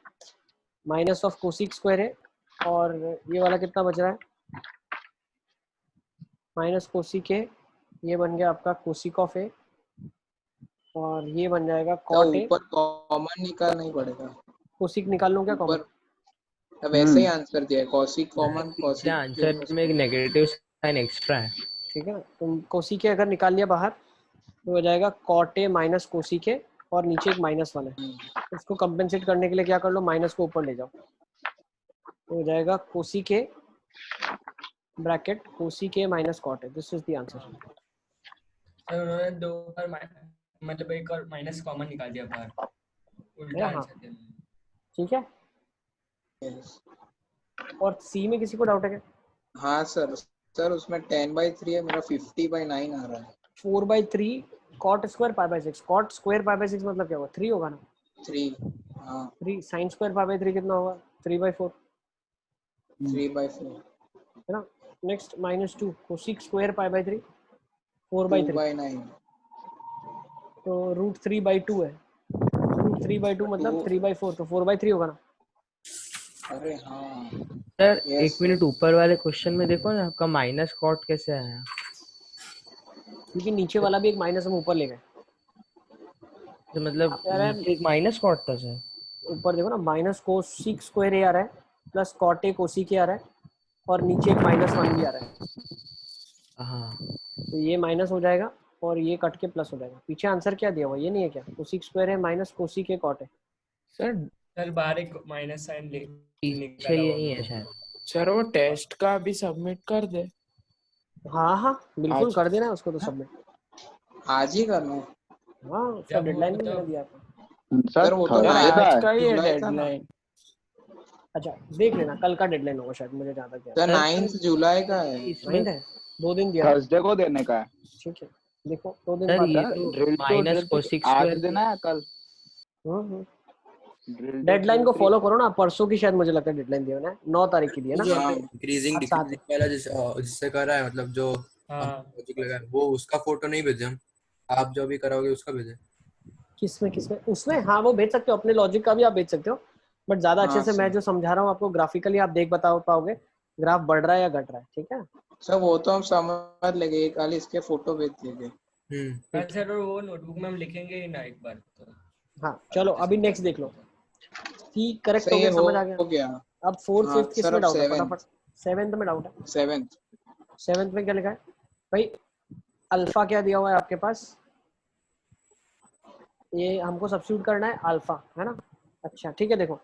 G: माइनस ऑफ कोसिक स्क्वायर है, और ये वाला कितना बच रहा है? माइनस कोसिक है, ये बन गया आपका कोसिक ऑफ ए, और ये बन जाएगा
F: तो
G: cot ए।
F: ऊपर कॉमन निकालना ही पड़ेगा।
G: कोसिक निकाल लूं क्या कॉमन?
F: ऊपर अब ऐसे ही आंसर दिया है, कॉसिक कॉमन
B: पीछे
F: कॉसिक।
B: आंसर में एक नेगेटिव साइन एक्स्ट्रा है।
G: ठीक है ना? तुम कोसिक के अगर निकाल लिया बाहर तो हो जाएगा cot ए माइनस कोसिक ए, और नीचे एक -1 है, उसको कंपेंसेट करने के लिए क्या कर लो? माइनस को ऊपर ले जाओ, तो हो जाएगा cosec A bracket cosec A minus cot A. This is the answer.
A: Sir उन्होंने दो बार मतलब एक और माइनस कॉमन निकाल दिया बाहर, उल्टा
G: हाँ।
A: आंसर दिया।
G: ठीक है। और सी में किसी को डाउट है क्या?
F: हाँ सर, सर उसमें 10/3 है, मेरा 50/9 आ रहा है।
G: 4/3 cot square pi by 6। cot square pi by 6 मतलब क्या होगा? 3 होगा ना?
F: 3, हाँ
G: 3 sin स्क्वायर पाई बाई 3 कितना होगा? 3/4
F: 3/4
G: है ना? Next -2 cosec square pi by 3 4/3,
F: 2/9।
G: तो √3/2 है। √3/2 मतलब 3/4, तो 4/3 होगा ना?
F: अरे हाँ
B: सर
F: Yes,
B: एक मिनट ऊपर वाले क्वेश्चन में देखो ना, आपका माइनस कॉट कैसे आया?
G: क्योंकि नीचे वाला भी एक माइनस हम ऊपर ले गए।
B: तो मतलब नीचे एक माइनस कॉट था सर।
G: ऊपर देखो ना, माइनस कोसिक स्क्वायर ए आ रहा है, प्लस कॉट ए कोसिक ए आ रहा है, और नीचे एक -1 भी आ रहा है।
B: हाँ
G: तो ये माइनस हो जाएगा और ये कट के प्लस हो जाएगा। पीछे आंसर क्या दिया हुआ? ये नहीं है क्या? कोसिक स्क्वायर है माइनस कोसिक ए कॉट है।
A: सर बाहर एक माइनस साइन ले
B: पीछे यही है शायद।
D: सर वो टेस्ट का भी सबमिट कर दे।
G: हाँ हाँ बिल्कुल
D: आज-
G: कर देना उसको तो सबमिट।
F: आज ही करना है।
G: हाँ उसका
A: जब
G: डेडलाइन
A: हुआ
G: भी मैंने
A: तब।
G: दिया था।
F: सर वो तो
C: थर्ड
D: सर
C: का
D: आज
C: है।
D: का ही है
F: जुलाई था ना।
D: डेडलाइन।
G: अच्छा देख लेना, कल का डेडलाइन होगा शायद, मुझे जहाँ तक याद
F: सर 9 जुलाई का है।
B: इसमें
G: है। 2 दिन दिया है।
C: थर्सडे को देने का है।
G: ठीक है, देखो 2 दिन
B: सर
G: बाद।
B: ये
C: सर
B: तो
C: ड्रिल
B: माइनस कोसिक
C: आज
B: स्क्वायर
C: देना है कल।
G: डेडलाइन को फॉलो करो ना। परसों की शायद मुझे लगता है डेडलाइन दिया है 9 तारीख की दिया ना।
F: हाँ।
I: इंक्रीजिंग
G: अब साथ
I: डिक्रीजिंग वाला जिससे कर रहा है, मतलब जो
A: हाँ
I: लॉजिक लगा है, वो उसका फोटो नहीं भेजे हम, आप जो भी कराओगे उसका भेजे।
G: किसमें उसमें? हाँ वो भेज सकते हो, अपने लॉजिक का भी आप भेज सकते हो, बट ज्यादा अच्छे
F: हाँ,
G: से मैं
F: सर।
G: जो समझा रहा हूँ आपको ग्राफिकली आप देख बता पाओगे ग्राफ बढ़ रहा है या घट रहा है। ठीक है।
F: सर वो तो हम समझ लेंगे, खाली इसके फोटो भेज दीजिए।
A: हाँ, सर और वो नोटबुक में हम लिखेंगे ही ना एक बार तो।
G: हाँ चलो अभी नेक्स्ट देख लो। सी करेक्ट
F: सर
G: हो
F: ये
G: गया, समझ आ गया।
F: हो गया।
G: अब 4th
F: हाँ,
G: 5th किस
F: सर,
G: में
F: अब
G: डाउट है?
F: 7th
G: फटाफट 7th में डाउट है।
F: 7th
G: 7th में क्या लिखा है भाई? अल्फा क्या दिया हुआ है आपके पास? ये हमको सब्स्टिट्यूट करना है अल्फा, है ना? अच्छा ठीक है, देखो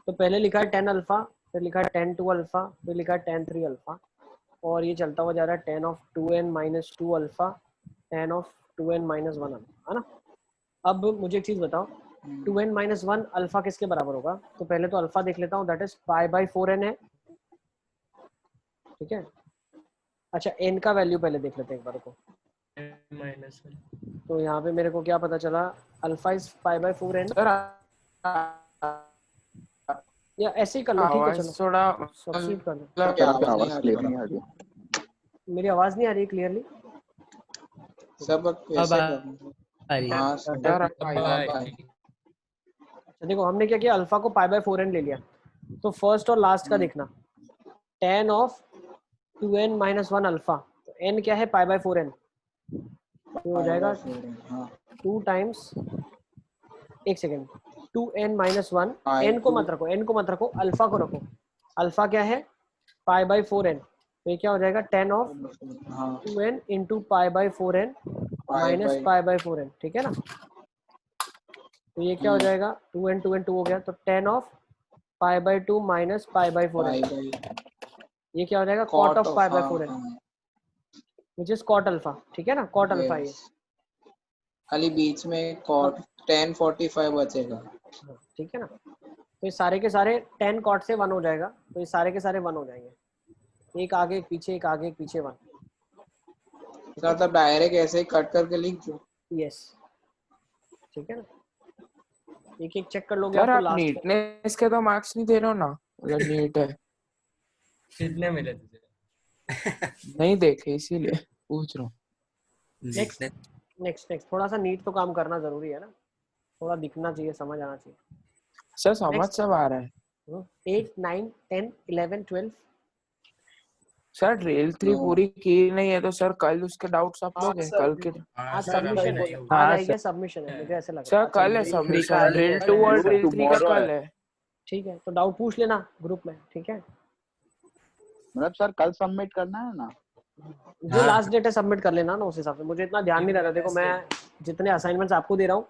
G: तो पहले लिखा है 10 अल्फा, फिर लिखा है 10 2 अल्फा, फिर लिखा है 10 3 अल्फा, और ये चलता हुआ जा रहा है 10 of 2n - 2 alpha, 10 of 2n - 1 alpha, है ना? अब मुझे एक चीज बताओ, 2n - 1 अल्फा किसके बराबर होगा? तो पहले तो अल्फा देख लेता हूँ, दैट इज π/4n है। ठीक है। अच्छा n का वैल्यू पहले देख लेते हैं एक बार को।
A: -1
G: तो यहाँ पे मेरे को क्या पता चला? अल्फा इज π/4n,
D: सर
G: या ऐसे ही कर लो। ठीक है
D: आवाज
G: चलो
D: थोड़ा
G: सब्स्टिट्यूट कर लो।
F: क्या
C: क्या
F: आवाज
C: आवाज
F: नहीं आ
C: क्लियर
F: रही
C: नहीं आ रही।
G: मेरी आवाज नहीं आ रही क्लियरली?
F: सब
B: अब
F: कैसे
B: आ
F: करना?
B: रही है।
F: हाँ सर
D: यार
G: अच्छा देखो हमने क्या किया, अल्फा को पाई बाय 4n ले लिया, तो फर्स्ट और लास्ट का देखना, tan of 2n minus 1 alpha, तो n क्या है पाई बाय 4n, तो हो जाएगा
F: हाँ
G: 2 टाइम्स, एक second, 2n minus 1,
F: I
G: n को
F: two-
G: मत रखो, n को मत रखो, अल्फा को रखो, अल्फा क्या है पाई बाय 4n, तो ये क्या हो जाएगा tan ऑफ
F: हाँ
G: 2n into pi by 4n minus pi by 4n, ठीक है ना। तो ये क्या हो जाएगा 2n 2 हो गया, तो tan of pi by 2 minus pi by 4n, ये क्या हो जाएगा cot of pi by 4n which is cot alpha, ठीक है ना, cot अल्फा ये,
F: खाली बीच में cot tan 45 बचेगा।
G: ठीक है ना। तो ये सारे के सारे tan cot से 1 हो जाएगा, तो ये सारे के सारे 1 हो जाएंगे, एक आगे एक पीछे, एक आगे एक पीछे 1।
F: सर तब डायरेक्ट ऐसे ही कट करके लिख दो।
G: यस ठीक है ना, एक एक चेक कर लोगे
D: सर
G: आपको
D: आप
G: लास्ट में।
D: नीटनेस के तो मार्क्स नहीं दे रहे हो ना, अगर नीट है
A: कितने मिले तुझे?
D: नहीं देखे इसीलिए पूछ रहा हूँ।
G: नेक्स्ट नेक्स्ट थोड़ा सा नीट तो काम करना जरूरी है ना, थोड़ा दिखना चाहिए, समझ आना चाहिए।
D: सर समझ सब आ रहा है
G: 8 9 10 11 12
D: सर, ड्रिल 3 पूरी की नहीं है तो सर कल उसके डाउट्स आप लोगे कल के?
G: आज सबमिशन है, आज
B: हाँ
G: आएगा
B: सर,
G: सबमिशन है, मुझे ऐसे लग रहा
D: सर
G: है।
D: कल है सबमिशन, ड्रिल 2 और ड्रिल 3 का कल है।
G: ठीक है, तो डाउट पूछ लेना ग्रुप में, ठीक है।
C: मतलब सर कल सबमिट करना है ना?
G: जो लास्ट डेट है सबमिट कर लेना ना, उस हिसाब से। मुझे इतना ध्यान नहीं रहता, देखो मैं जितने असाइनमेंट्स आपको दे रहा हूँ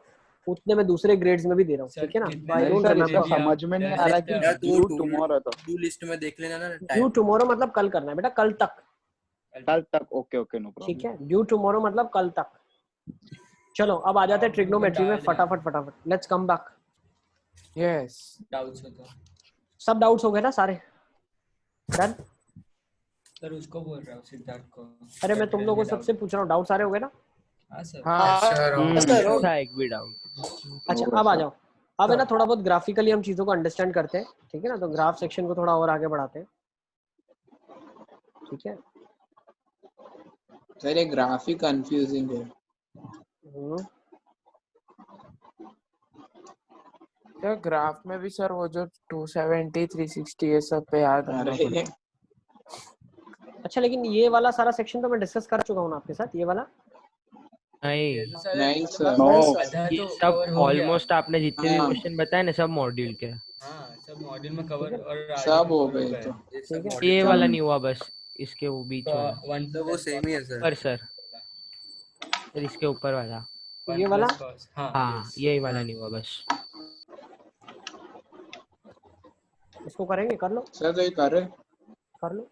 G: उतने मैं दूसरे ग्रेड्स में भी दे रहा हूँ, ठीक है ना। आई डोंट रिमेंबर,
C: समझ में नहीं आ रहा कि ड्यू टुमारो तो
I: टू लिस्ट में देख लेना ना
G: ड्यू टुमारो मतलब कल करना है बेटा, कल तक,
C: ओके ओके नो प्रॉब्लम।
G: ठीक है। ड्यू टुमारो मतलब कल तक। चलो अब आ जाते हैं ट्रिग्नोमेट्री में, फटाफट let's come back.
D: Yes
A: doubts हो तो
G: सब डाउट्स हो गए ना सारे? डन।
A: सर उसको बोल रहा हूँ सिद्धार्थ को।
G: अरे मैं तुम लोगों को सबसे पूछ रहा हूँ, डाउट सारे हो गए ना?
A: हाँ सर।
B: था एक भी डाउट।
G: अच्छा अब आ जाओ, अब है ना थोड़ा बहुत ग्राफिकली हम चीजों को अंडरस्टैंड करते हैं, ठीक है ना। तो ग्राफ सेक्शन को थोड़ा और आगे बढ़ाते हैं, ठीक है।
F: सर ये ग्राफ ही कंफ्यूजिंग है।
D: सर ग्राफ में भी सर वो जो 270 360 ये सब पे याद रखना पड़ेगा।
G: अच्छा लेकिन ये वाला सारा सेक्शन तो मैं डिस्कस कर चुका हूँ ना आपके साथ, ये वाला
F: नहीं सर,
B: ये सब ऑलमोस्ट आपने जितने भी क्वेश्चन बताए ना सब मॉड्यूल के।
A: हाँ सब मॉड्यूल में कवर और
F: सब हो गए तो
B: ये वाला नहीं हुआ बस, इसके वो बीच वाला
I: तो वो सेम ही है सर।
B: पर सर इसके ऊपर वाला
G: ये वाला,
B: हाँ यही वाला नहीं हुआ बस।
G: इसको करेंगे, कर लो
F: सर, तो ये कर रहे
G: कर लो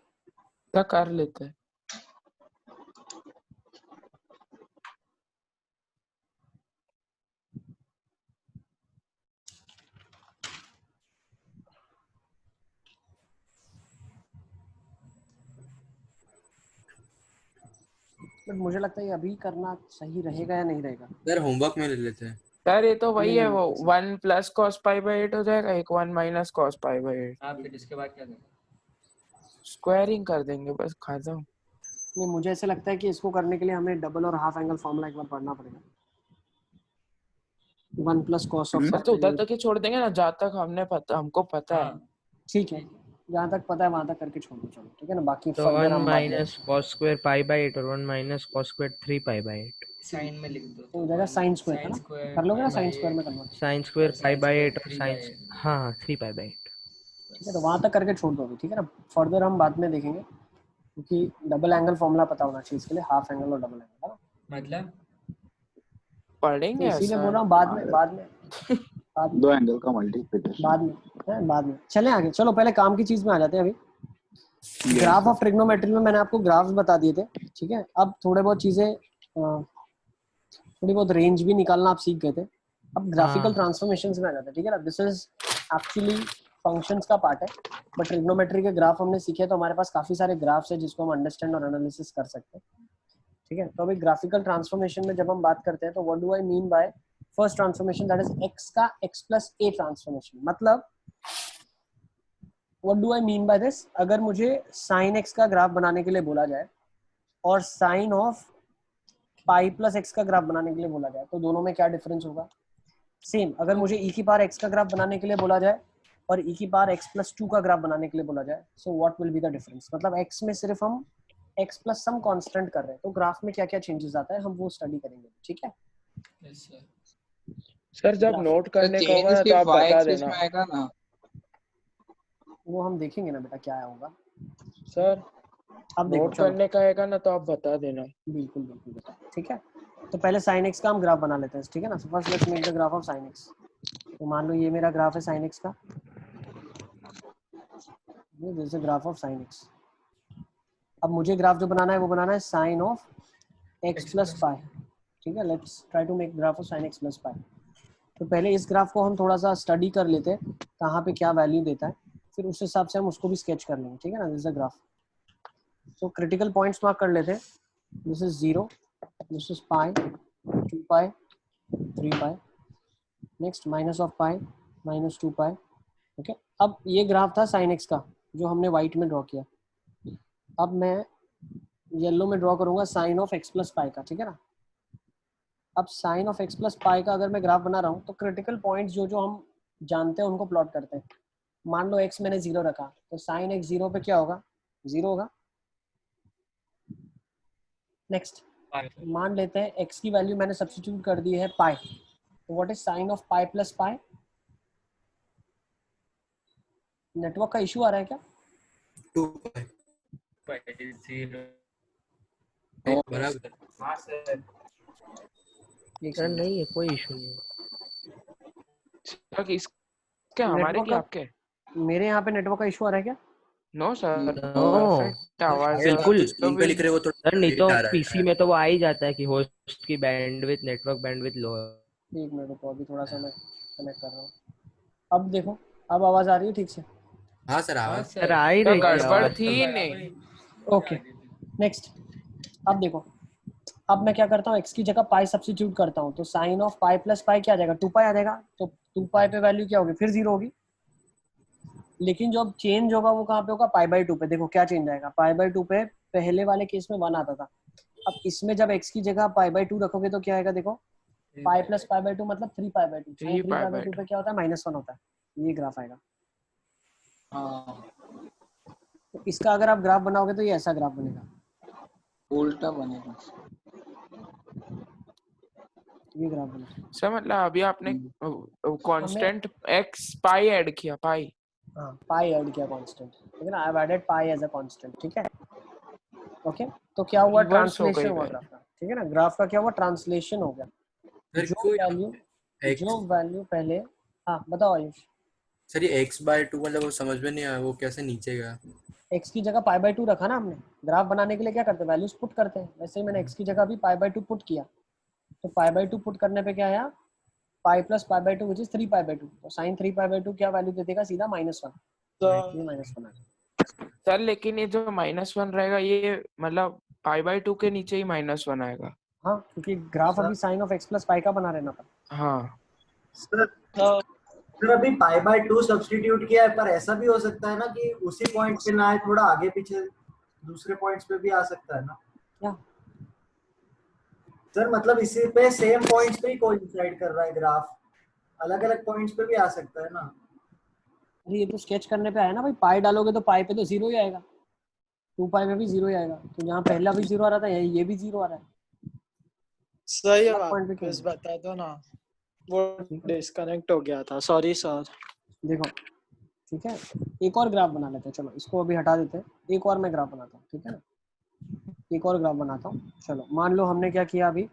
D: क्या कर लेते हैं।
G: बट मुझे लगता है ये अभी करना सही रहेगा या नहीं रहेगा।
I: सर होमवर्क में ले लेते हैं।
D: सर ये तो वही है, वो 1 प्लस cos पाई बाय 8 हो जाएगा, एक 1 माइनस cos पाई बाय 8।
A: हाँ फिर इसके बाद क्या करें?
D: स्क्वायरिंग कर देंगे बस, खत्म।
G: नहीं मुझे ऐसे लगता है कि इसको करने के लिए हमें डबल और हाफ एंगल फॉर्मूला एक बार पढ़ना पड़ेगा। 1 प्लस कॉस ऑफ,
D: सर तो उधर तक ही छोड़ देंगे ना जहाँ तक हमको पता है।
G: ठीक है, जहाँ तक पता है वहां तक करके छोड़ दो, चलो ठीक है ना। बाकी
B: तो 1 minus cos square pi by 8 और 1 minus cos square 3 pi by 8
A: sine में लिख दो
G: तो हो जाएगा साइन स्क्वायर, है ना? कर लोगे ना साइन स्क्वायर में convert?
B: Sine square pi by 8 और साइन, हाँ 3 पाई बाय 8,
G: ठीक है। तो वहां तक करके छोड़ दो अभी, ठीक है ना। फर्दर हम बाद में देखेंगे, क्योंकि डबल एंगल फॉर्मूला पता होना चाहिए इसके लिए, हाफ एंगल और डबल एंगल, है ना।
A: मतलब
D: पढ़ेंगे
G: इसीलिए बोल रहा हूँ बाद में
C: दो एंगल का मल्टीप्लिकेशन
G: बाद में चलें आगे। चलो पहले काम की चीज में आ जाते हैं अभी। ग्राफ ऑफ ट्रिग्नोमेट्री में मैंने आपको ग्राफ्स बता दिए थे, ठीक है। अब थोड़े बहुत चीजें, थोड़ी बहुत रेंज भी निकालना आप सीख गए थे। अब ग्राफिकल ट्रांसफॉर्मेशंस में आ जाते हैं, ठीक है ना। दिस इज एक्चुअली फंक्शंस का पार्ट है, बट ट्रिग्नोमेट्री के ग्राफ हमने सीखे तो हमारे पास काफी सारे ग्राफ्स है जिसको हम अंडरस्टैंड और एनालिसिस कर सकते हैं, ठीक है। तो अभी ग्राफिकल ट्रांसफॉर्मेशन में जब हम बात करते हैं तो what do I mean by first transformation, that is x का x प्लस a ट्रांसफॉर्मेशन। मतलब what do I mean by this, अगर मुझे sin x का ग्राफ बनाने के लिए बोला जाए और sine of pi plus x का ग्राफ बनाने के लिए बोला जाए तो दोनों में क्या डिफरेंस होगा? सेम। अगर मुझे e की पावर x का ग्राफ बनाने के लिए बोला जाए और e की पावर x प्लस 2 का ग्राफ बनाने के लिए बोला जाए, so what will be the difference? मतलब x में सिर्फ हम x प्लस सम कांस्टेंट कर रहे हैं, तो ग्राफ में क्या क्या चेंजेस आता है हम वो स्टडी करेंगे, ठीक है?
A: Yes sir.
D: सर जब
G: ग्राफ
D: नोट करने का होगा
F: चेंजेस
D: ना तो
F: सिर्फ
D: आप
F: y
D: बता
F: एक्सिस
D: देना
F: में आएगा ना?
G: वो हम देखेंगे ना बेटा क्या होगा।
D: सर।
G: अब देखो
D: नोट
G: चलो,
D: करने का आएगा ना तो आप बता देना।
G: बिल्कुल बिल्कुल बेटा, ठीक है। तो पहले sin x का हम ग्राफ बना लेते हैं, ठीक है ना? First let's make the graph of sin x। तो मान लो ये मेरा ग्राफ है sin x का, ये this is graph of sin x। अब मुझे ग्राफ जो बनाना है वो बनाना है sine of x plus pi, ठीक है? Let's try to make graph of sin x plus pi. तो पहले इस ग्राफ को हम थोड़ा सा स्टडी कर लेते हैं कहाँ पे क्या वैल्यू देता है, फिर उस हिसाब से हम उसको भी स्केच कर लेंगे, ठीक है ना? This is the graph. तो क्रिटिकल पॉइंट्स मार्क कर लेते हैं। This is 0, this is pi, 2 pi, 3 pi, next minus of pi, minus 2 pi, okay. अब ये ग्राफ था sin x का जो हमने व्हाइट में ड्रॉ किया। अब मैं येलो में ड्रॉ करूंगा sine of x plus pi का, ठीक है ना? अब sine of x plus pi का अगर मैं ग्राफ बना रहा हूँ तो क्रिटिकल पॉइंट्स जो जो हम जानते हैं उनको प्लॉट करते हैं। मान लो x मैंने 0 रखा तो साइन x 0 पे क्या होगा? 0 होगा। नेक्स्ट मान लेते हैं x की वैल्यू मैंने सब्स्टिट्यूट कर दी है पाई, तो what is sine of pi plus pi? Network का इशू आ रहा है क्या?
I: 2 बराबर।
A: हाँ सर।
B: सर नहीं है, कोई इशू नहीं है।
D: सर किसके, हमारे
G: नेटवर्क
D: की
G: का,
D: आपके?
G: मेरे यहाँ पे नेटवर्क का इशू आ रहा है क्या?
D: नो सर,
B: नो
D: परफेक्ट आवाज है।
B: बिल्कुल।
I: स्क्रीन पे लिख रहे हो वो
B: सर नहीं तो
I: लेट आ रहा
B: पीसी
I: है।
B: में तो वो आ ही जाता है कि होस्ट की बैंडविड्थ, नेटवर्क बैंडविड्थ लो है।
G: एक मिनट रुको, अभी थोड़ा सा मैं कनेक्ट कर रहा हूँ। अब देखो, अब आवाज आ रही है ठीक से?
I: हाँ सर
A: हाँ
I: आवाज
B: सर आ ही
D: तो
B: रही थी
D: गड़बड़
B: आवाज
D: थी
B: तो।
D: नहीं।
G: Okay next. अब देखो, अब मैं क्या करता हूँ, x की जगह पाई सब्स्टिट्यूट करता हूँ, तो sine of pi plus pi क्या आ जाएगा? 2 पाई आ जाएगा। तो 2 पाई पे वैल्यू क्या होगी? फिर 0 होगी। लेकिन जो अब चेंज होगा वो कहाँ पे होगा? पाई बाई 2 पे। देखो क्या चेंज आएगा, पाई बाई 2 पे पहले वाले केस में 1 आता था। अब इसमें जब x की जगह पाई बाई 2 रखोगे तो क्या आएगा? देखो पाई प्लस पाई बाई 2 मतलब 3 पाई बाई 2। 3 पाई बाई 2 पे क्या होता है? -1 होता है। ये ग्राफ आएगा। तो इसका अगर आप ग्राफ बनाओगे तो ये ऐसा ग्राफ बनेगा,
F: उल्टा बनेगा।
G: ये ग्राफ बनेगा।
D: सर मतलब अभी आपने कांस्टेंट x पाई ऐड किया, पाई।
G: हाँ पाई ऐड किया कांस्टेंट, ठीक है ना? I have added pi as a constant, ठीक है? ओके तो क्या हुआ?
D: रिवर्स हो
G: ट्रांसलेशन
D: गई
G: हुआ
D: वैल्यू।
G: ग्राफ का, ठीक है ना? ग्राफ का क्या हुआ? ट्रांसलेशन हो गया।
I: सर
G: जो
I: कोई
G: वैल्यू पहले, हाँ बताओ आयुष।
I: सर ये x/2 मतलब वो समझ में नहीं आया, वो कैसे नीचे गया?
G: x की जगह पाई बाई 2 रखा ना हमने। ग्राफ बनाने के लिए क्या करते हैं? वैल्यूज पुट करते हैं। वैसे ही मैंने x की जगह भी पाई बाई 2 पुट किया, तो पाई बाई 2 पुट करने पे क्या आया? पाई plus pi by 2 which is 3 pi by 2। तो साइन 3 पाई बाई 2 क्या वैल्यू दे देगा? सीधा -1। ये -1 आ गया।
D: सर लेकिन ये जो -1 रहेगा ये मतलब पाई बाई 2 के नीचे ही -1 आएगा।
G: हाँ क्योंकि ग्राफ अभी sine of x plus pi का बना रहना था।
D: हाँ
H: सर अभी पाई बाय 2 सब्स्टिट्यूट किया है, पर ऐसा भी हो सकता है ना कि उसी पॉइंट पे ना आए, थोड़ा आगे पीछे दूसरे पॉइंट्स पे भी आ सकता है ना?
G: क्या
H: सर मतलब इसी पे सेम पॉइंट्स पे ही कोइंसाइड कर रहा है ग्राफ, अलग अलग पॉइंट्स पे भी आ सकता है ना?
G: अरे ये तो स्केच करने पे आया ना भाई। पाई डालोगे तो पाई पे तो 0 ही आएगा, 2 पाई में भी 0 ही आएगा। तो जहाँ पहला भी 0 आ रहा था ये भी 0 आ रहा है।
E: सही
G: अलग point पे
E: बात,
G: क्यों
E: बस
G: नहीं?
E: बता दो ना, वो डिस्कनेक्ट हो गया था, सॉरी सर।
G: देखो ठीक है, एक और ग्राफ बना लेते हैं। चलो इसको अभी हटा देते हैं, एक और मैं ग्राफ बनाता हूँ, ठीक है ना? एक और ग्राफ बनाता हूँ। चलो मान लो हमने क्या किया अभी,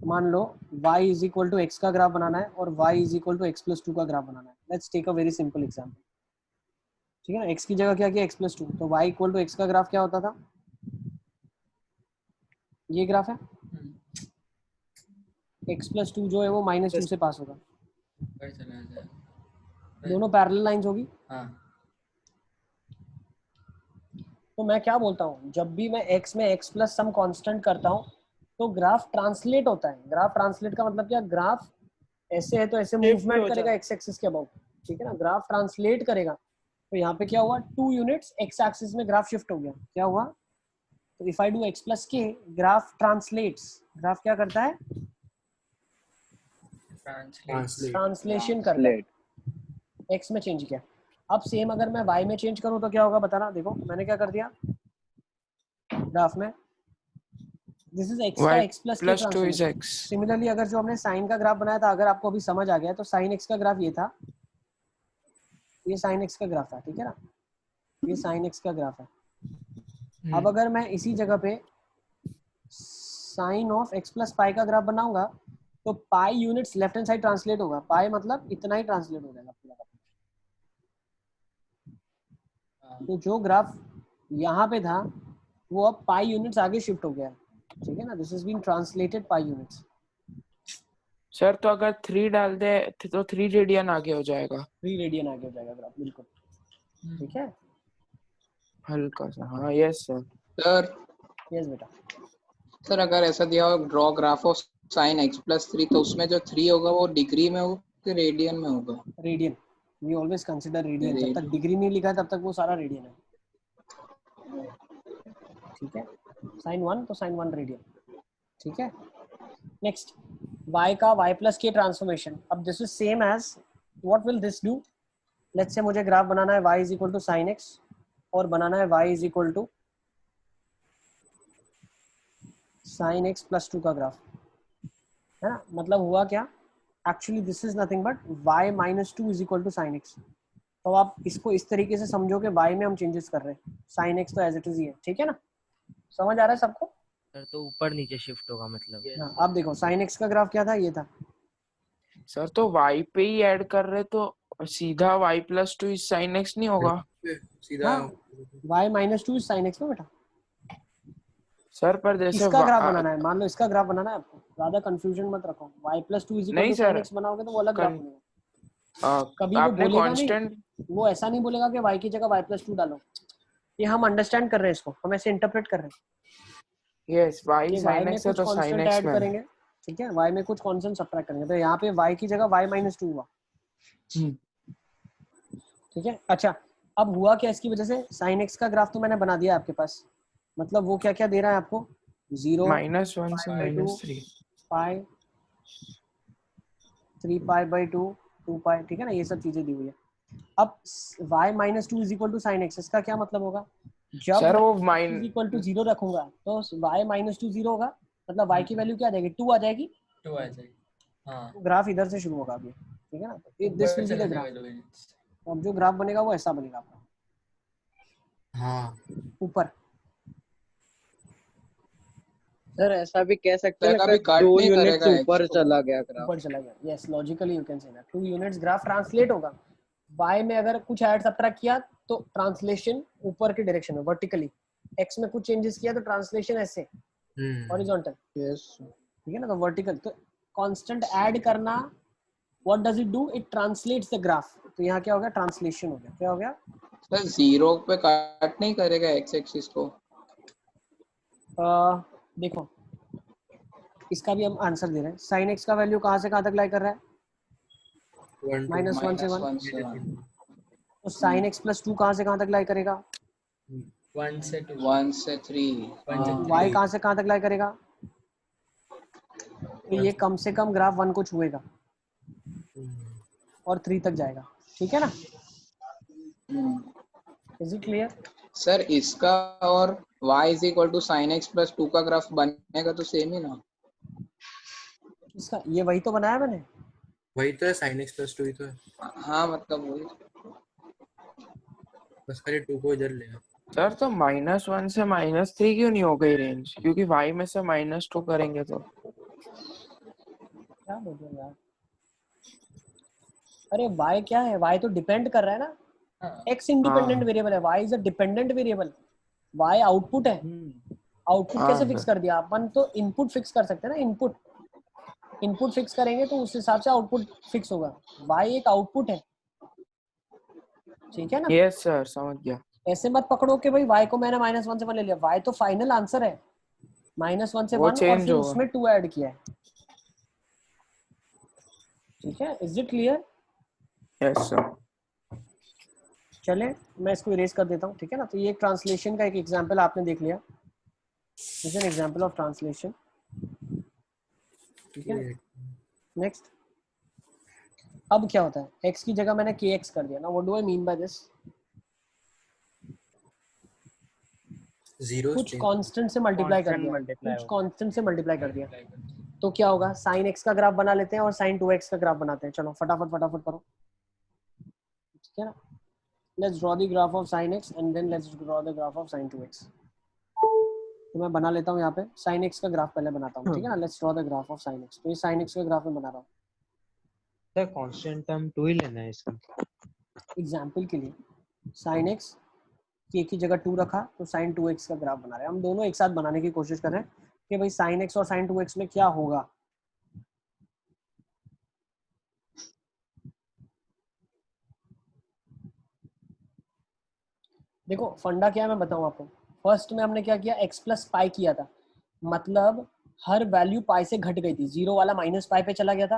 G: मान लो y is equal to x का ग्राफ बनाना है और y is equal to x plus 2 का ग्राफ बनाना है। Let's take a very simple example, ठीक है ना? x की जगह क्या किया? x plus 2। तो y इक्वल टू एक्स का ग्राफ क्या होता था? ये ग्राफ है। x प्लस 2 जो है वो -2 से पास होगा। दोनों पैरेलल लाइंस होगी।
A: हाँ।
G: तो मैं क्या बोलता हूँ, जब भी मैं x में x प्लस सम कांस्टेंट करता हूँ तो ग्राफ ट्रांसलेट होता है। ग्राफ ट्रांसलेट का मतलब क्या? ग्राफ ऐसे है तो ऐसे मूवमेंट करेगा x एक्सिस के अबाउट, ठीक है ना? ग्राफ ट्रांसलेट करेगा। तो यहाँ पे क्या हुआ, 2 यूनिट्स एक्स एक्सिस में ग्राफ शिफ्ट हो गया। क्या हुआ, तो if I do x plus के, ग्राफ ट्रांसलेट्स, ग्राफ क्या करता है, ट्रांसलेशन करता है, एक्स में चेंज किया। अब सेम अगर मैं वाई में चेंज करूँ तो क्या होगा बताना। देखो मैंने क्या कर दिया ग्राफ में, दिस इज एक्स का एक्स प्लस के ट्रांसलेशन। सिमिलरली अगर जो हमने साइन का ग्राफ बनाया था, अगर आपको अभी समझ आ गया, तो साइन एक्स का ग्राफ ये था, ये साइन एक्स का ग्राफ था, ठीक है ना, ये साइन एक्स का ग्राफ है। अब अगर मैं इसी जगह पे sine of X plus pi का ग्राफ बनाऊंगा, तो pi units left hand side translate होगा, पाई मतलब इतना ही ट्रांसलेट हो जाएगा पूरा। तो जो ग्राफ यहाँ पे था वो अब पाई यूनिट्स आगे शिफ्ट हो गया, ठीक है ना, this is been translated pi units.
D: Sir तो अगर 3 डाल दे तो 3 रेडियन आगे हो जाएगा,
G: 3 रेडियन आगे हो जाएगा ग्राफ, बिल्कुल ठीक है,
D: हल्का सा। हाँ यस सर।
F: सर
G: यस बेटा।
F: सर अगर ऐसा दिया हो draw graph of sign x plus 3, तो उसमें जो 3 होगा वो डिग्री में होगा कि रेडियन में होगा?
G: Radian, we always consider radian, जब तक डिग्री नहीं लिखा है तब तक वो सारा रेडियन है, ठीक है। साइन 1 तो साइन 1 रेडियन, ठीक है। नेक्स्ट y का y प्लस के ट्रांसफॉर्मेशन। अब this is same as, what will this do, let's say मुझे ग्राफ बनाना है y is equal to sine x और बनाना है y is equal to sine x plus 2 का ग्राफ, है ना। मतलब हुआ क्या, actually this is nothing but y minus 2 is equal to sine x. तो आप इसको इस तरीके से समझो कि y में हम चेंजेस कर रहे हैं, साइन एक्स तो एज इट इज ही है, ठीक है ना, समझ आ रहा है सबको?
B: सर तो ऊपर नीचे शिफ्ट होगा मतलब।
G: हाँ, अब देखो साइन एक्स का ग्राफ क्या था, ये था
D: सर, तो y पे ही ऐड कर रहे तो सीधा y plus 2 is sine x नहीं होगा
I: सीधा?
G: हाँ, y minus 2 is sine x ना बेटा।
D: सर पर जैसे
G: इसका ग्राफ बनाना है, मान लो इसका ग्राफ बनाना है आपको, ज्यादा कंफ्यूजन मत रखो, y plus 2 is equal to sine x बनाओगे तो वो अलग ग्राफ बनेगा। कभी वो बोलेगा नहीं, वो ऐसा नहीं बोलेगा कि y की जगह y प्लस 2 डालो, ये हम अंडरस्टैंड कर रहे हैं इसको, हम ऐसे इंटरप्रेट कर रहे हैं।
D: यस, y sin x है तो sin x में
G: करेंगे, ठीक है, y में कुछ कांस्टेंट सब्ट्रैक्ट करेंगे, तो यहाँ पे y की जगह y माइनस 2 हुआ, ठीक है। अच्छा, अब हुआ क्या इसकी वजह से, sin x का ग्राफ तो मैंने बना दिया आपके पास, मतलब वो क्या क्या दे रहा है आपको, 0
D: -1 से -3
G: पाई 3 पाई बाई 2 2 पाई, ठीक है ना, ये सब चीजें दी हुई है। अब y minus 2 is equal to sine x, इसका क्या मतलब होगा, जब
D: सर वो
G: इज इक्वल टू 0 रखूंगा तो y माइनस 2 0 होगा, मतलब y की वैल्यू क्या आ जाएगी, 2 आ जाएगी,
A: 2 आ जाएगी। हाँ,
G: ग्राफ इधर से शुरू होगा अभी, ठीक है ना, this will be the graph. अब जो ग्राफ बनेगा वो ऐसा बनेगा आपका,
I: हाँ
G: ऊपर।
B: सर ऐसा भी कह सकते हैं
F: कभी कट
B: 2
F: नहीं
B: यूनिट्स
F: करेगा
B: ऊपर
F: X को।
B: चला गया ग्राफ।
G: ऊपर चला गया, yes, logically you can say that 2 units graph translate होगा, y में अगर कुछ ऐड सब्ट्रैक्ट किया तो ट्रांसलेशन ऊपर की डायरेक्शन में वर्टिकली, x में कुछ चेंजेस किया तो ट्रांसलेशन ऐसे हॉरिजॉन्टल,
F: यस
G: ठीक है ना, तो वर्टिकल। तो कांस्टेंट ऐड करना, what does it do, it translates the graph, तो यहाँ क्या हो गया, ट्रांसलेशन हो गया, क्या हो गया
F: सर, 0 पे कट नहीं करेगा x एक्सिस को?
G: देखो इसका भी हम आंसर दे रहे हैं, साइन एक्स का वैल्यू कहाँ से कहाँ तक लाई कर रहा है, -1 से 1, तो साइन एक्स प्लस 2 कहाँ से कहाँ तक लाई करेगा,
A: 1 से 2,
F: 1 से 3,
G: y कहाँ से कहाँ तक लाई करेगा, तो ये कम से कम ग्राफ 1 को छुएगा और 3 तक जाएगा, ठीक है ना, इज इट क्लियर?
F: सर इसका और y is equal to sine x plus 2 का ग्राफ बनेगा तो सेम ही ना?
G: इसका ये वही तो बनाया मैंने,
I: वही तो है, sin x + 2 ही तो है,
F: हाँ मतलब वही।
I: बस खाली 2 को इधर ले आ।
D: सर तो -1 से -3 क्यों नहीं हो गई रेंज, क्योंकि y में से -2 करेंगे तो
G: क्या बोल रहे हो यार, अरे y क्या है, y तो डिपेंड कर रहा है ना, x इंडिपेंडेंट वेरिएबल है, y is a dependent variable, y output है, आउटपुट कैसे फिक्स कर दिया अपन, तो इनपुट फिक्स कर सकते हैं ना, इनपुट फिक्स करेंगे तो उस हिसाब से आउटपुट फिक्स होगा, y एक आउटपुट है, ठीक है ना।
D: यस सर, समझ गया।
G: ऐसे मत पकड़ो कि भाई y को मैंने -1 से 1 ले लिया, y तो फाइनल आंसर है, -1 से 1 और फिर उसमें 2 ऐड किया है, ठीक है, is it clear?
D: Yes sir.
G: चले मैं इसको इरेज कर देता हूँ, ठीक है ना। तो ये एक ट्रांसलेशन का एक एग्जांपल आपने देख लिया, this is an example of translation, ठीक है। नेक्स्ट, अब क्या होता है, x की जगह मैंने kx कर दिया ना, what do I mean by this,
I: zero
G: कुछ कांस्टेंट से मल्टीप्लाई कर दिया, कुछ कांस्टेंट से मल्टीप्लाई कर दिया, तो क्या होगा, sin x का ग्राफ बना लेते हैं और sin 2x का ग्राफ बनाते हैं। चलो फटाफट फटाफट करो, ठीक है ना। Let's draw the graph of sin x and then let's draw the graph of sin 2x। तो मैं बना लेता हूँ यहाँ पे sin x का ग्राफ पहले बनाता हूँ, ठीक है ना। Let's draw the graph of sin x। तो ये sin x का ग्राफ में बना रहा हूँ
B: सर कांस्टेंट टर्म 2 ही लेना है इसका।
G: एग्जाम्पल के लिए। sin x की एक ही जगह 2 रखा तो sin 2x का ग्राफ बना रहे हैं हम, दोनों एक साथ बनाने की कोशिश कर रहे हैं कि भाई sin x और sin 2x में क्या होगा। देखो फंडा क्या है मैं बताऊं आपको। फर्स्ट में हमने क्या किया, x प्लस पाई किया था, मतलब हर वैल्यू पाई से घट गई थी, जीरो वाला माइनस पाई पे चला गया था,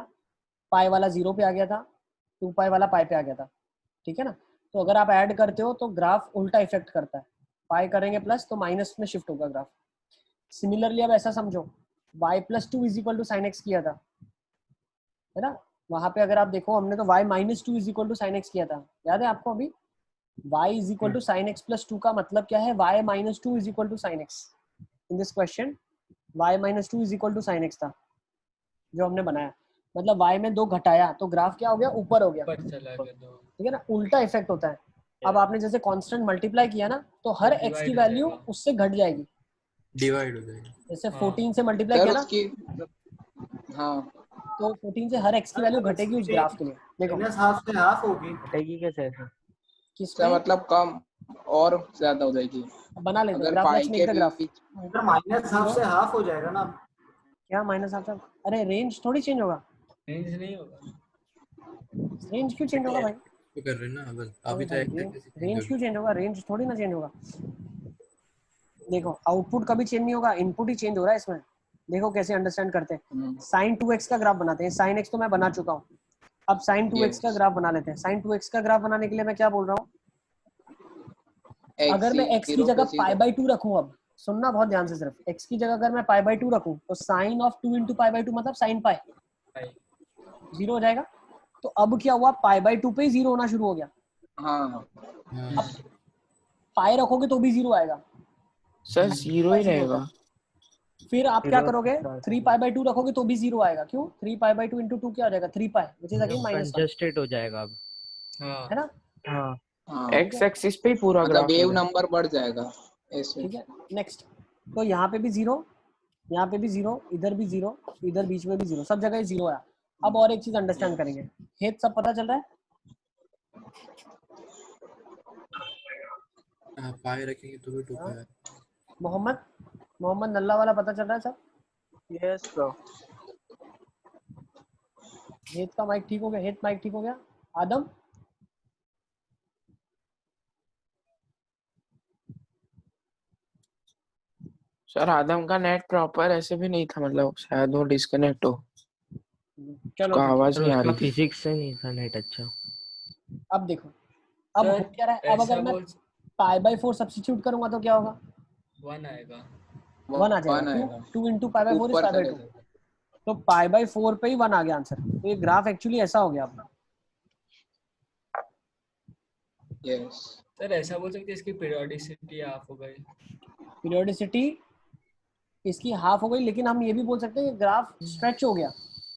G: पाई वाला जीरो पे आ गया था, 2 पाई वाला पाई पे आ गया था, ठीक है ना। तो अगर आप ऐड करते हो तो ग्राफ उल्टा इफेक्ट करता है, पाई करेंगे प्लस तो माइनस में शिफ्ट होगा ग्राफ। सिमिलरली अब ऐसा समझो, y plus 2 is equal to sine x किया था, है ना। वहां पे अगर आप देखो हमने तो y minus 2 is equal to sine x किया था, याद है आपको अभी। y is equal to sine x plus 2 का मतलब क्या है, y minus 2 is equal to sine x. In this question y minus 2 is equal to sine x था जो हमने बनाया, मतलब y में 2 घटाया तो ग्राफ क्या हो गया, ऊपर हो गया,
A: ऊपर चला गया दो।
G: ठीक है ना। उल्टा इफेक्ट होता है। अब आपने जैसे कांस्टेंट मल्टीप्लाई किया ना तो हर x की
A: Divide हो
G: वैल्यू
A: जाएगा।
G: उससे घट जाएगी।
I: डिवाइड हो जाएगा।
G: जैसे
A: हाँ।
G: 14 से मल्टीप्लाई
F: सर
G: किया ना
F: उसकी हाँ
G: तो 14 से हर x की वैल्यू घटेगी उस ग्राफ के लिए। देखो
H: माइनस हाफ से हाफ होगी।
B: घटेगी कैसे ऐसे?
G: किसमें
F: सर मतलब कम और ज्यादा हो जाएगी
G: बना लेते हैं
F: अगर
G: ग्राफ,
F: पाई
G: लेट्स
F: के
G: make the graph.
F: Beach.
H: Sir minus half से हाफ हो जाएगा ना।
G: क्या माइनस हाफ, अरे रेंज थोड़ी चेंज होगा,
A: रेंज नहीं होगा।
G: रेंज क्यों चेंज होगा भाई,
I: तो कर रहे हैं ना अभी
G: अरे
I: अभी तो
G: भाई
I: एक्ट
G: रेंज क्यों चेंज होगा, रेंज थोड़ी ना चेंज होगा। देखो आउटपुट कभी चेंज नहीं होगा, इनपुट ही चेंज हो रहा है इसमें। देखो कैसे अंडरस्टैंड करते हैं, sin 2x का ग्राफ बनाते हैं, sin x तो मैं बना चुका हूँ, अब sin 2x का
F: Yes.
G: ग्राफ बना लेते हैं। sin 2x का ग्राफ बनाने के लिए मैं क्या बोल रहा हूँ, अगर मैं x की जगह पाई बाई 2 रखूं, अब सुनना बहुत ध्यान से, सिर्फ x की जगह अगर मैं पाई बाई 2 रखूं तो sine of 2 into pi by 2 मतलब साइन पाई
A: पाई।
G: जीरो हो जाएगा। तो अब क्या हुआ, पाई बाई 2 पे ही जीरो होना शुरू हो गया।
F: हाँ
G: अब पाई रखोगे तो भी जीरो आएगा,
D: सर जीरो ही रहेगा।
G: फिर आप क्या करोगे, 3 पाई बाई 2 रखोगे तो भी जीरो आएगा। क्यों, 3 पाई बाई 2 इंटू 2 क्या हो जाएगा, 3 pi which is again minus 1,
B: congested हो जाएगा अब।
A: हाँ।
G: है ना।
B: हाँ
F: हाँ
D: एक्स एक्सिस पे ही पूरा
F: मतलब
D: ग्राफ
F: वेव नंबर बढ़ जाएगा ऐसे।
G: ठीक है। नेक्स्ट, तो यहाँ पे भी जीरो, यहाँ पे भी जीरो, इधर भी जीरो, इधर बीच में भी जीरो, सब जगह जीरो आया। अब और एक चीज अंडरस्टैंड करेंगे, हेत सब पता चल रहा है।
I: पाए रखेंगे तो भी 2 पाए।
G: मोहम्मद, मोहम्मद नल्ला वाला पता चल रहा है सब।
E: Yes sir.
G: हेत का माइक ठीक हो गया, हेत माइक ठीक हो गया। आदम,
D: सर आदम का नेट प्रॉपर ऐसे भी नहीं था, मतलब शायद वो डिस्कनेक्ट हो,
G: चलो
D: उसका
G: ठीक है।
D: आवाज नहीं आ
B: उसका
D: रही थी।
B: फिजिक्स से नहीं था नेट अच्छा।
G: अब देखो, अब हो क्या रहा है, अब अगर मैं पाई बाई 4 सब्स्टिट्यूट करूंगा तो क्या होगा,
A: 1 आएगा।
G: 1 आ जाएगा। क्यों, 2 इंटू पाई बाई 4 इज
F: ऊपर
G: पाई बाई
F: चले
G: 2,
F: जाएगा।
G: तो पाई बाई 4 पे ही 1 आ गया आंसर। तो ये ग्राफ एक्चुअली ऐसा हो गया अपना।
F: यस
A: सर ऐसा बोल सकते हैं इसकी पीरियोडिसिटी हाफ हो गई।
G: पीरियोडिसिटी इसकी हाफ हो गई, लेकिन हम ये भी बोल सकते हैं कि ग्राफ स्ट्रेच हो गया।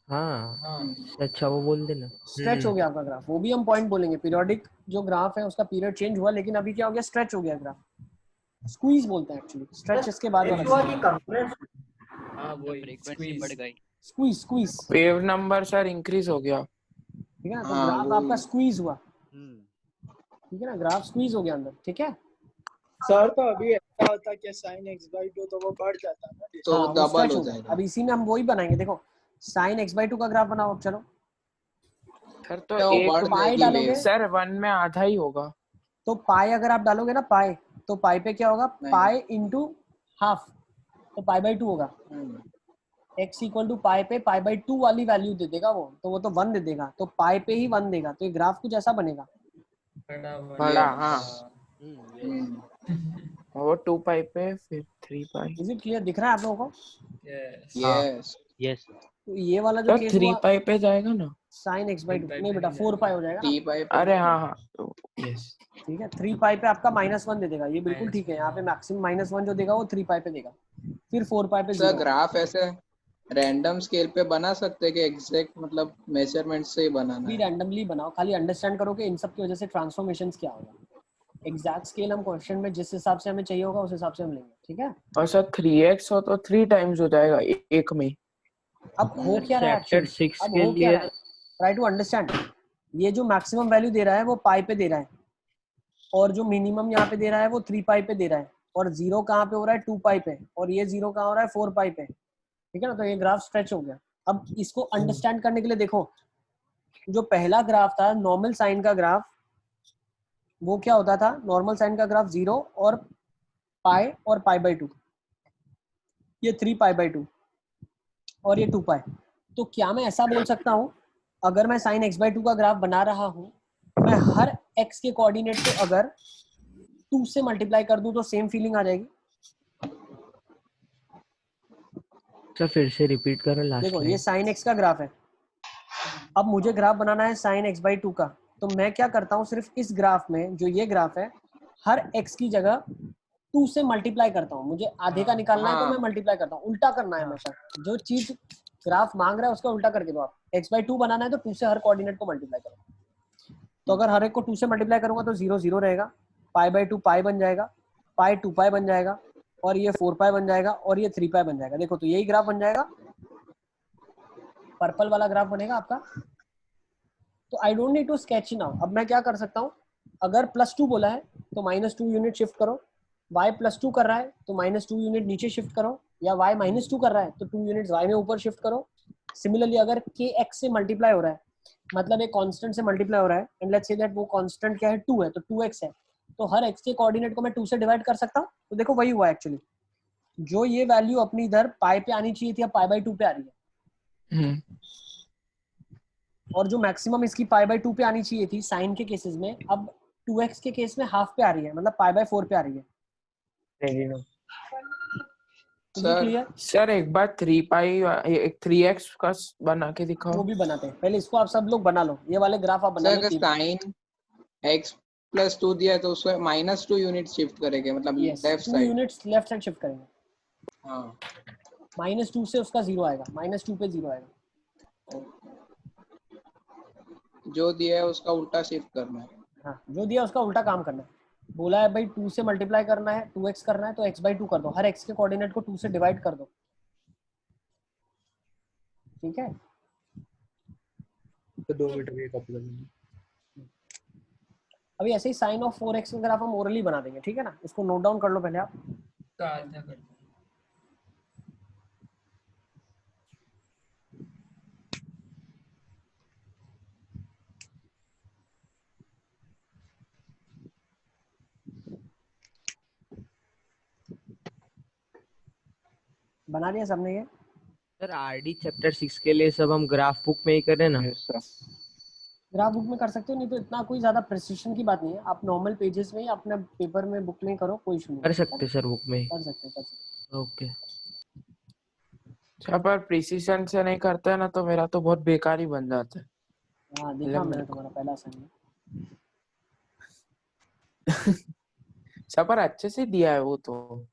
B: हाँ
A: हाँ।
B: अच्छा वो बोल देना।
G: स्ट्रेच हो गया आपका ग्राफ, वो भी हम पॉइंट बोलेंगे। पीरियोडिक जो ग्राफ है उसका पीरियड चेंज हुआ, लेकिन अभी क्या हो गया, स्ट्रेच हो गया ग्राफ। स्क्वीज बोलते हैं एक्चुअली, स्ट्रेच इसके बाद वाला
H: हुआ कि कंकरेंस
A: हाँ वही squeeze.
G: Squeeze squeeze,
D: wave number sir increase हो गया।
G: ठीक है ना। तो
F: हाँ,
G: ग्राफ
F: वो
G: आपका स्क्वीज हुआ, ठीक है ना, ग्राफ स्क्वीज हो गया अंदर, ठीक है।
E: सर तो अभी ऐसा होता कि sin x/2 तो वो बढ़ जाता ना।
F: तो
G: हाँ, वो
F: डबल
G: स्ट्रेच
F: हो
G: हो गया।
F: जाएगा।
G: अब इसी में हम वही बनाएंगे, देखो साइन x/2 का ग्राफ बनाओ। अब चलो
D: सर तो
F: तो वो
D: एक
F: बढ़
G: पाई
F: जाएगी
G: डालोगे
F: वेव।
D: सर 1 में आधा ही होगा।
G: तो पाई अगर आप डालोगे ना पाई, तो पाई पे क्या होगा,
F: नहीं।
G: पाई इंटू हाफ, तो पाई बाई 2 होगा।
F: हम्म,
G: x इक्वल टू पाई पे पाई बाई 2 वाली वैल्यू दे देगा वो, तो वो तो 1 दे देगा, तो पाई पे ही 1 देगा, तो ये ग्राफ कुछ ऐसा बनेगा।
D: बड़ा, हाँ।
F: हम्म
D: वो 2 पाई पे फिर 3 पाई।
G: Is it clear? दिख रहा है आप लोगों को?
F: यस
B: यस
G: तो ये वाला जो
D: तो
G: केस
D: 3
G: हुआ
D: पाई पे जाएगा ना?
G: sin x by 2
A: 3
G: नहीं बेटा 4 पाई हो जाएगा ना।
F: टी पाई पे
D: अरे हाँ हाँ, यस।
G: ठीक है 3 पाई पे आपका -1 दे देगा, ये बिल्कुल ठीक है। यहाँ पे मैक्सिमम -1 जो देगा वो 3 पाई पे देगा, फिर 4 पाई पे
F: सर
G: 0।
F: ग्राफ ऐसे रैंडम स्केल पे बना सकते हैं कि एग्जैक्ट मतलब मेजरमेंट से ही बनाना
G: भी
F: है?
G: रैंडमली बनाओ, खाली अंडरस्टैंड करो कि इन सब की वजह से ट्रांसफॉर्मेशंस क्या होगा। एग्जैक्ट स्केल हम क्वेश्चन में जिस हिसाब से हमें चाहिए होगा उस हिसाब से हम लेंगे, ठीक है।
D: और सर 3x हो तो 3 टाइम्स हो जाएगा एक में।
G: अब हो क्या रहा है
B: चैप्टर
G: एक्चुअली,
B: 6
G: अब
B: के
G: हो क्या
B: लिए
G: रहा है, ट्राई टू अंडरस्टैंड। ये जो मैक्सिमम वैल्यू दे रहा है वो पाई पे दे रहा है, और जो मिनिमम यहाँ पे दे रहा है वो 3 पाई पे दे रहा है, और जीरो कहाँ पे हो रहा है 2 पाई पे, और ये जीरो कहाँ हो रहा है 4 पाई पे, ठीक है ना। तो ये ग्राफ स्ट्रेच हो गया। अब इसको अंडरस्टैंड करने के लिए देखो, जो पहला ग्राफ था नॉर्मल साइन का ग्राफ, वो क्या होता था, नॉर्मल साइन का ग्राफ 0 और पाई और पाई बाई 2, ये 3 पाई बाई 2 और ये 2 पाई। तो क्या मैं ऐसा बोल सकता हूँ, अगर मैं साइन x बाई 2 का ग्राफ बना रहा हूँ, मैं हर x के कोऑर्डिनेट को अगर 2 से मल्टीप्लाई कर दूं तो सेम फीलिंग आ जाएगी?
B: सर फिर से रिपीट करो लास्ट
G: देखो ये
B: लाइन।
G: साइन x का ग्राफ है, अब मुझे ग्राफ बनाना है साइन x बाई 2 का, तो मैं क्या करता हूँ, सिर्फ इस ग्राफ में जो ये ग्राफ है, हर x की जगह 2 से मल्टीप्लाई करता हूँ। मुझे आधे का निकालना है तो मैं मल्टीप्लाई करता हूँ, उल्टा करना है हमेशा। जो चीज ग्राफ मांग रहा है उसका उल्टा करके दो आप। x बाई 2 बनाना है तो 2 से हर कोऑर्डिनेट को मल्टीप्लाई करो। तो अगर हर एक को 2 से मल्टीप्लाई करूंगा तो 0 0 रहेगा, पाई बाई 2 पाई बन जाएगा, पाई 2 पाई बन जाएगा, और ये 4 पाई बन जाएगा, और ये 3 पाई बन जाएगा। देखो तो यही ग्राफ बन जाएगा, पर्पल वाला ग्राफ बनेगा आपका। तो I don't need to sketch now. अब मैं क्या कर सकता हूँ, अगर +2 बोला है तो -2 यूनिट शिफ्ट करो, y +2 कर रहा है तो -2 यूनिट नीचे शिफ्ट करो, या y -2 कर रहा है तो 2 यूनिट y में ऊपर शिफ्ट करो। सिमिलरली अगर kx से मल्टीप्लाई हो रहा है, मतलब एक कांस्टेंट से मल्टीप्लाई हो रहा है, एंड लेट्स से दैट वो कांस्टेंट क्या है 2 है, तो 2x है, तो हर x के कोऑर्डिनेट को मैं 2 से डिवाइड कर सकता हूँ। तो देखो वही हुआ एक्चुअली, जो ये वैल्यू अपनी इधर पाई पे आनी चाहिए थी, अब पाई बाई 2 पे आ रही है, और जो मैक्सिमम इसकी पाई बाई 2 पे आनी चाहिए थी साइन के केसेस में, अब 2x के केस में हाफ पे आ रही है, मतलब पाई बाई 4 पे आ रही है।
D: सर एक बार 3 पाई एक 3x का बना के दिखाओ।
G: वो भी बनाते हैं, पहले इसको आप सब लोग बना लो, ये वाले ग्राफ आप बना लो।
F: साइन x +2 दिया है तो उसमें -2 यूनिट शिफ्ट करेंगे, मतलब left side
G: 2 units left side shift करेंगे।
F: हाँ
G: -2 से उसका 0 आएगा, -2 पे 0 आएगा।
F: जो दिया है उसका उल्टा शिफ्ट करना है।
G: हाँ जो दिया उसका उल्टा काम करना है। बोला है भाई 2 से मल्टीप्लाई करना है, 2x करना है तो x बाई 2 कर दो, हर x के कोऑर्डिनेट को 2 से डिवाइड कर दो, ठीक है।
I: तो 2 मीटर के कपल में
G: अभी ऐसे ही साइन ऑफ 4x का ग्राफ हम ओरली बना देंगे, ठीक है ना। इसको नोट डाउन कर लो पहले आप। बना दिया सबने ये?
B: सर आरडी चैप्टर 6 के लिए सब हम ग्राफ बुक में ही करें ना?
G: ग्राफ बुक में कर सकते हो, नहीं तो इतना कोई ज्यादा प्रिसिशन की बात नहीं है, आप नॉर्मल पेजेस में ही अपने पेपर में बुक में करो, कोई इशू नहीं।
B: कर सकते सर बुक में?
G: कर सकते
B: ओके।
D: पर प्रिसीजन से नहीं करते हैं ना तो मेरा तो बहुत बेकार ही बन जाता है।
G: हाँ देखा मैंने तुम्हारा पहला असाइनमेंट।
D: सब पर अच्छे से दिया है वो तो,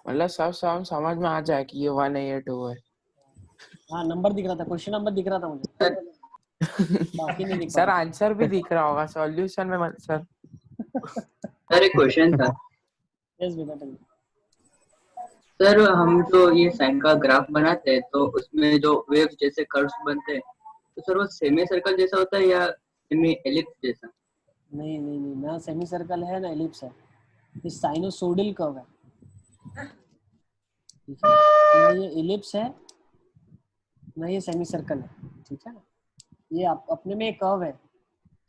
D: मतलब सब समझ में आ जाए कि ये 1 है ये 2 है।
G: हाँ नंबर दिख रहा था, क्वेश्चन नंबर दिख रहा था मुझे, बाकी नहीं दिख
D: सर आंसर भी दिख रहा होगा सॉल्यूशन में सर।
K: सर एक क्वेश्चन था।
G: यस बेटा।
K: सर हम जो ये साइन का ग्राफ बनाते हैं तो उसमें जो वेव्स जैसे कर्व्स बनते हैं, तो सर वो सेमी सर्कल जैसा होता है या सेमी एलिप्स जैसा?
G: नहीं नहीं नहीं, ना सेमी सर्कल है ना एलिप्स है, ये साइनोसोइडल कर्व है, ठीक है। ना ये एलिप्स है ना ये सेमी सर्कल है, ठीक है ना। ये अपने में एक कर्व है,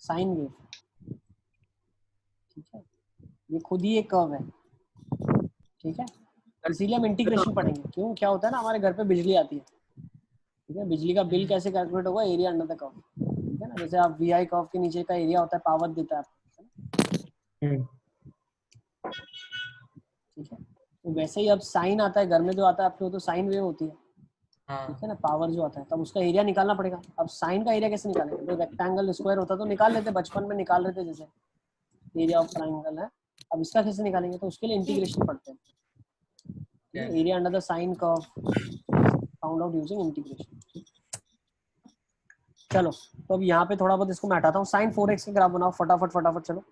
G: साइन वेव, ठीक है। ये खुद ही एक कर्व है, ठीक है। इसीलिए हम इंटीग्रेशन पढ़ेंगे। क्यों, क्या होता है ना, हमारे घर पे बिजली आती है, ठीक है। बिजली का बिल कैसे कैलकुलेट होगा, एरिया अंडर द कर्व, ठीक है ना। जैसे आप वी आई कर्व के नीचे का एरिया होता है, पावर देता है आपको, ठीक है, तो वैसे ही अब साइन आता है, घर में जो आता है आपके, वो तो साइन वेव होती है, ठीक है ना, पावर जो आता है, तब उसका एरिया निकालना पड़ेगा। अब साइन का एरिया कैसे निकालेंगे? तो रेक्टेंगल स्क्वायर होता तो निकाल लेते, बचपन में निकाल रहे थे जैसे एरिया ऑफ ट्राइंगल है। अब इसका कैसे निकालेंगे? तो उसके लिए इंटीग्रेशन पढ़ते हैं, area under the sine curve found out using integration. चलो, तो अब यहाँ पे थोड़ा बहुत इसको मैं हटाता हूँ। साइन 4x का ग्राफ बनाओ फटाफट फटाफट। चलो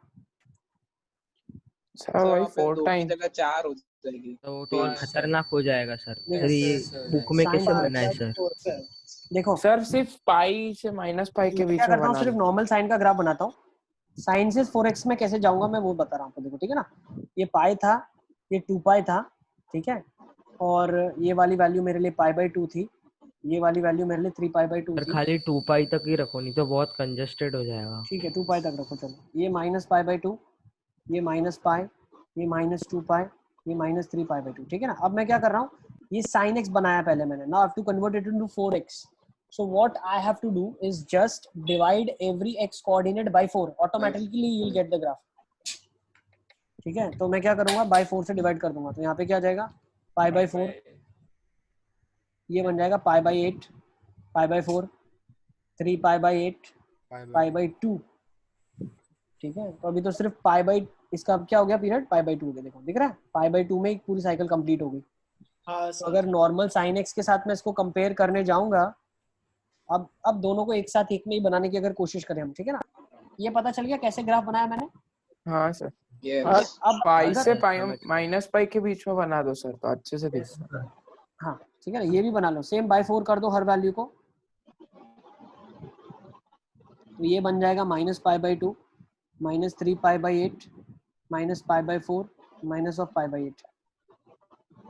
D: सर वही 4
F: 2 की
D: टाइम
F: जगह 4 हो जाएगी।
B: तो और खतरनाक हो जाएगा सर।
G: देखो,
B: सर ये बुक में
G: साइन
B: कैसे बनना है सर?
G: देखो
D: सर सिर्फ पाई से माइनस पाई के
G: मैं
D: बीच
G: क्या
D: में
G: करता हूँ,
D: बना
G: सिर्फ
D: दो।
G: नॉर्मल साइन का ग्राफ बनाता हूँ। साइन से 4x में कैसे जाऊंगा मैं वो बता रहा हूँ आपको। देखो ठीक है ना, ये पाई था, ये 2 पाई था, ठीक है, और ये वाली वैल्यू मेरे लिए π/2 थी, ये वाली वैल्यू मेरे लिए 3π/2
B: सर
G: थी।
B: खाली 2 पाई तक ही रखो, नहीं तो बहुत कंजस्टेड हो जाएगा।
G: ठीक है, 2 पाई तक रखो। चलो, ये -π/2, ये माइनस पाई, ये -2 पाई, ये -3π/2, ठीक है ना। अब मैं क्या कर रहा हूँ, ये sin x बनाया पहले मैंने, now I have to convert it into 4x। So what I have to do is just divide every x coordinate by 4. Automatically you will get the graph. ठीक है, तो मैं क्या करूंगा, by 4 से डिवाइड कर दूंगा, तो यहाँ पे क्या जाएगा, π/4, ये बन जाएगा π/8, π/4, 3π/8, π/2, ठीक है। तो अभी तो सिर्फ इसका अब क्या हो गया पीरियड, π/2 हो गया। देखो दिख रहा है, π/2 में एक पूरी साइकिल कंप्लीट हो गई। तो अगर नॉर्मल sin x के साथ मैं इसको कंपेयर करने जाऊंगा, अब दोनों को एक साथ एक में ही बनाने की अगर कोशिश करें हम, ठीक है ना। ये पता चल गया कैसे ग्राफ बनाया मैंने?
D: हाँ सर।
G: अब
D: पाई
G: अगर
D: से पाई माइनस पाई के बीच में बना दो सर, तो अच्छे से दिखेगा।
G: हाँ ठीक है ना, ये भी बना लो, सेम by4 कर दो हर वैल्यू को, तो ये बन जाएगा -π/2, -3π/8, -π/4, -π/8,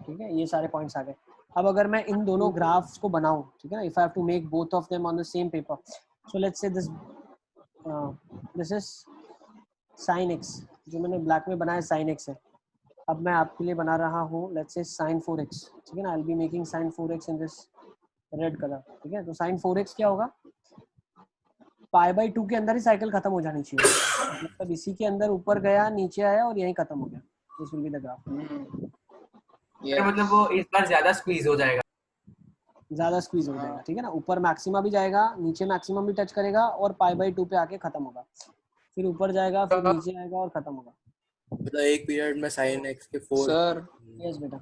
G: ठीक है। ये सारे पॉइंट्स आ गए। अब अगर मैं इन दोनों ग्राफ्स को बनाऊं, ठीक है ना, if I have to make both of them on the same paper, so let's say this is sin x, जो मैंने ब्लैक में बनाया sin x है। अब मैं आपके लिए बना रहा हूँ लेट्स से sin 4x, ठीक है ना, I will be making sin 4x in this red colour, ठीक है। तो sin 4x क्या होगा, π/2 के अंदर ही साइकिल खत्म हो जानी चाहिए, मतलब इसी के अंदर ऊपर गया, नीचे आया और यहीं खत्म हो गया। This will be the graph.
I: मतलब वो इस बार ज्यादा स्क्वीज हो जाएगा,
G: ज्यादा स्क्वीज हो जाएगा, ठीक है ना। ऊपर मैक्सिमा भी जाएगा, नीचे मैक्सिमम भी टच करेगा और π/2 पे आके खत्म होगा, फिर ऊपर जाएगा, फिर नीचे आएगा और खत्म होगा।
I: मतलब एक पीरियड में sin x के 4।
F: सर
G: यस बेटा।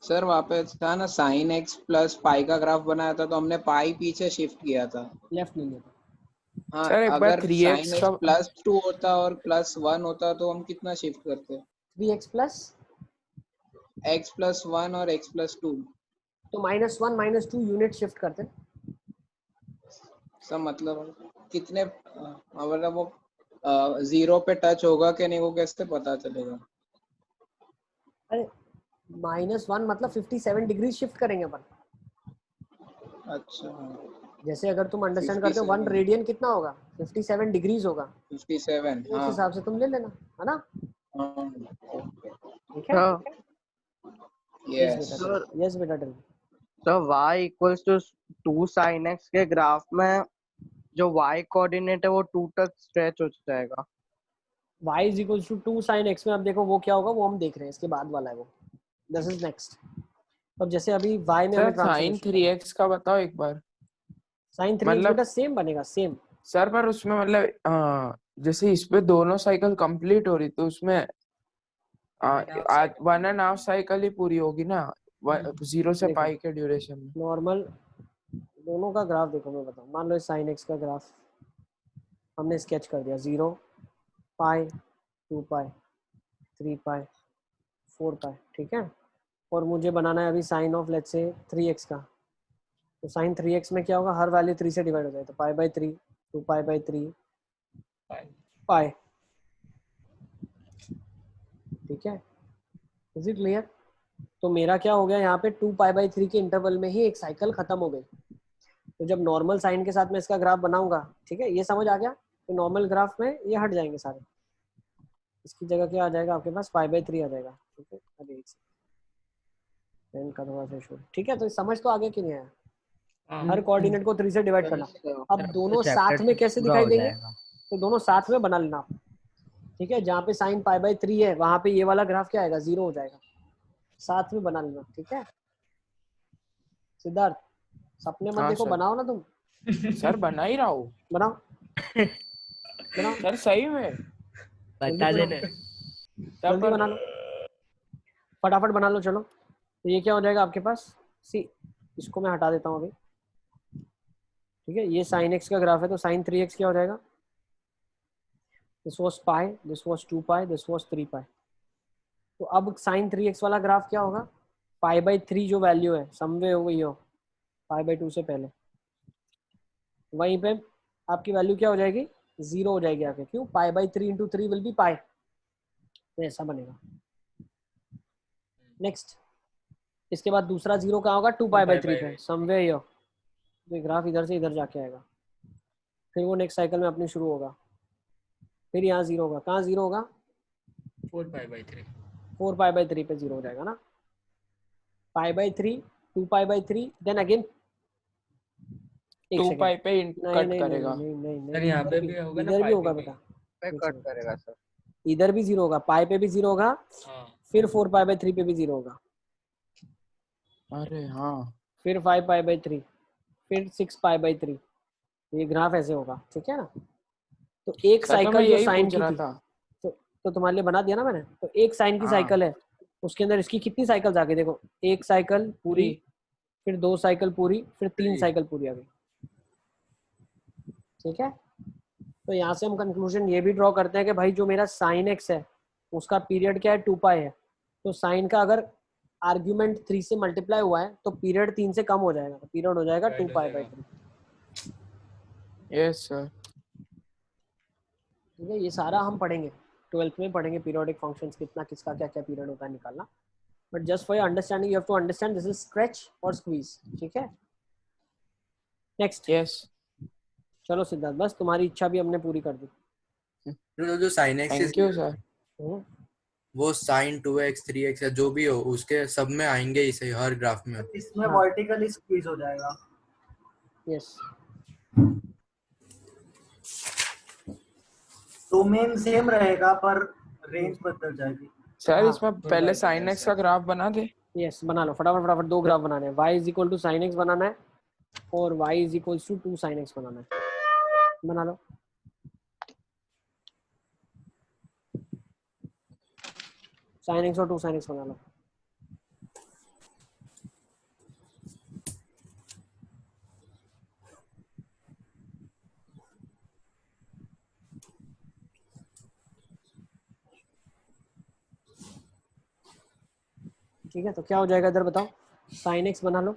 F: सर वहाँ पे था ना sin x प्लस पाई का ग्राफ बनाया था, तो हमने पाई पीछे शिफ्ट किया था,
G: लेफ्ट ले लिया था।
F: हाँ
D: सर एक बार
F: अगर
D: 3x
F: sin x
D: का
F: +2 होता और +1 होता तो हम कितना शिफ्ट करते?
G: 3x प्लस
F: x + 1 और x + 2।
G: तो -1 -2 यूनिट शिफ्ट करते।
F: सब मतलब कितने, मतलब वो 0 पे टच होगा कि नहीं वो कैसे पता चलेगा?
G: अरे -1 मतलब 57 डिग्री शिफ्ट करेंगे अपन।
F: अच्छा,
G: जैसे अगर तुम अंडरस्टैंड करते हो 1 रेडियन कितना होगा, 57 डिग्रीज होगा,
F: 57,
G: उस
F: हाँ
G: हिसाब से तुम ले लेना, है ना। ठीक है,
F: यस
G: यस बेटा टेल।
L: तो y = 2 sin x के ग्राफ में जो y कोऑर्डिनेट है वो 2 तक स्ट्रेच हो जाएगा।
G: y = 2 sin x में अब देखो वो क्या होगा, वो हम देख रहे हैं, इसके बाद वाला है वो, दिस इज नेक्स्ट। अब जैसे अभी y में हमें
D: सर sin 3x का बताओ एक बार।
G: sin 3x
D: मतलब
G: बेटा सेम बनेगा, सेम।
D: सर पर उसमें मतलब जैसे इस पे दोनों साइकिल कंप्लीट हो रही तो उसमें 1.5 साइकिल ही पूरी होगी ना, 0 से पाई के ड्यूरेशन में।
G: नॉर्मल दोनों का ग्राफ देखो, मैं बताऊं, मान लो sin x का ग्राफ हमने स्केच कर दिया, 0 पाई 2 पाई 3 पाई 4 पाई, ठीक है। और मुझे बनाना है अभी sine of let's say 3x का, तो साइन 3x में क्या होगा, हर वैल्यू 3 से डिवाइड हो जाए, तो π/3 2 π/3 पाई, ठीक है। Is it clear? तो मेरा क्या हो गया यहाँ पे, 2 π/3 के इंटरवल में ही एक साइकिल खत्म हो गई। तो जब नॉर्मल साइन के साथ मैं इसका ग्राफ बनाऊंगा, ठीक है, ये समझ आ गया, तो नॉर्मल ग्राफ में ये हट जाएंगे सारे, इसकी जगह क्या आ जाएगा आपके पास, π/3 आ जाएगा, ठीक है। अभी एक सेकंड का थोड़ा सा इशू, ठीक है। तो समझ तो आगे कि नहीं आया, हर कोऑर्डिनेट को 3 से डिवाइड करना। अब दोनों साथ में कैसे दिखाई देंगे, तो दोनों साथ में बना लेना। ठीक है, जहाँ पे साइन पाई बाई 3 है वहां पे ये वाला ग्राफ क्या आएगा, 0 हो जाएगा। साथ में बना लेना, ठीक है सिद्धार्थ, सपने मत
D: हाँ
G: देखो,
D: सर।
G: बनाओ ना तुम,
D: सर बना ही रहा हूँ
G: बनाओ बनाओ,
D: सर, सही में।
B: बता
G: जल्दी
B: देना।
D: तब
G: जल्दी बना लो, फटाफट बना लो। चलो तो ये क्या हो जाएगा आपके पास, सी इसको मैं हटा देता हूँ अभी, ठीक है। ये साइन एक्स का ग्राफ है, तो साइन 3x क्या हो जाएगा, this was pi, this was 2 pi, this was 3 पाई। तो अब साइन 3x वाला ग्राफ क्या होगा, पाई बाई 3 जो वैल्यू है समवे हो गई हो पाई बाई 2 से पहले, वहीं पे आपकी वैल्यू क्या हो जाएगी, 0 हो जाएगी आगे। क्यों, pi by 3 into 3 will be pi, तो ऐसा बनेगा। नेक्स्ट, इसके बाद दूसरा 0 कहाँ होगा, 2 पाई बाई 3 पे, समवे यो, तो ग्राफ इधर से इधर जाके आएगा, फिर वो नेक्स्ट साइकिल में अपनी शुरू होगा, फिर यहाँ 0 होगा, कहाँ 0 होगा,
A: 4 पाई बाई 3
G: 4 पाई बाई 3 पे 0 हो जाएगा ना, pi by 3, 2 pi by 3, then again
D: 2 pi पे
G: नहीं
D: कट
G: नहीं
D: करेगा।
G: नहीं नहीं
A: सर
G: नहीं,
A: यहाँ पे भी होगा ना,
G: इधर भी
A: पाई
G: होगा
A: पे
G: बेटा,
L: पे कट करेगा सर।
G: इधर भी 0 होगा, पाई पे भी 0 होगा,
A: हाँ
G: फिर 4 पाई बाई 3 पे भी 0 होगा,
D: अरे हाँ
G: फिर 5 पाई बाई 3, फिर 6 पाई बाई 3, ये ग्राफ ऐसे होगा, ठीक है ना। तो एक
D: सर, तो मैं
G: साइकिल जो
D: यही
G: साइन
D: पूछ
G: की
D: रहा
G: थी,
D: था।
G: तो तुम्हारे लिए बना दिया ना मैंने, तो एक साइन की
D: हाँ।
G: साइकिल है, उसके अंदर इसकी कितनी साइकिल्स आ गई, देखो एक साइकिल पूरी, फिर 2 साइकिल पूरी, फिर 3 साइकिल पूरी आ गई, ठीक है। तो यहाँ से हम कंक्लूजन ये भी ड्रॉ करते हैं कि भाई जो मेरा साइन एक्स है उसका पीरियड क्या है, 2 पाई है, तो साइन का अगर आर्ग्यूमेंट 3 से मल्टीप्लाई हुआ है तो पीरियड 3 से कम हो जाएगा, तो पीरियड हो जाएगा 2 पाई बाई 3,
D: यस सर।
G: ठीक है। ये सारा हम पढ़ेंगे 12th में पढ़ेंगे, पीरियोडिक फंक्शंस कितना किसका क्या क्या पीरियड होता है निकालना, but just for your understanding you have to understand this is stretch और स्क्वीज, ठीक है। नेक्स्ट,
D: यस,
G: चलो सिद्धार्थ, बस तुम्हारी इच्छा भी हमने पूरी कर दी।
I: जो sine x
D: thank you sir.
I: वो साइन 2x 3x या जो भी हो उसके सब में आएंगे इसे हर ग्राफ में।
H: इसमें वर्टिकली स्क्वीज हो जाएगा।
G: यस,
H: डोमेन सेम रहेगा पर रेंज बदल जाएगी।
D: सर इसमें पहले साइन एक्स का ग्राफ बना दे।
G: यस बना लो फटाफट फटाफट, 2 ग्राफ बनाने हैं, y is equal to sine X बनाना है और y is equal to 2 sine X बनाना है, बना लो। साइन एक्स और 2 साइन एक्स बना लो। ठीक है, तो क्या हो जाएगा इधर बताओ, साइन एक्स बना लो,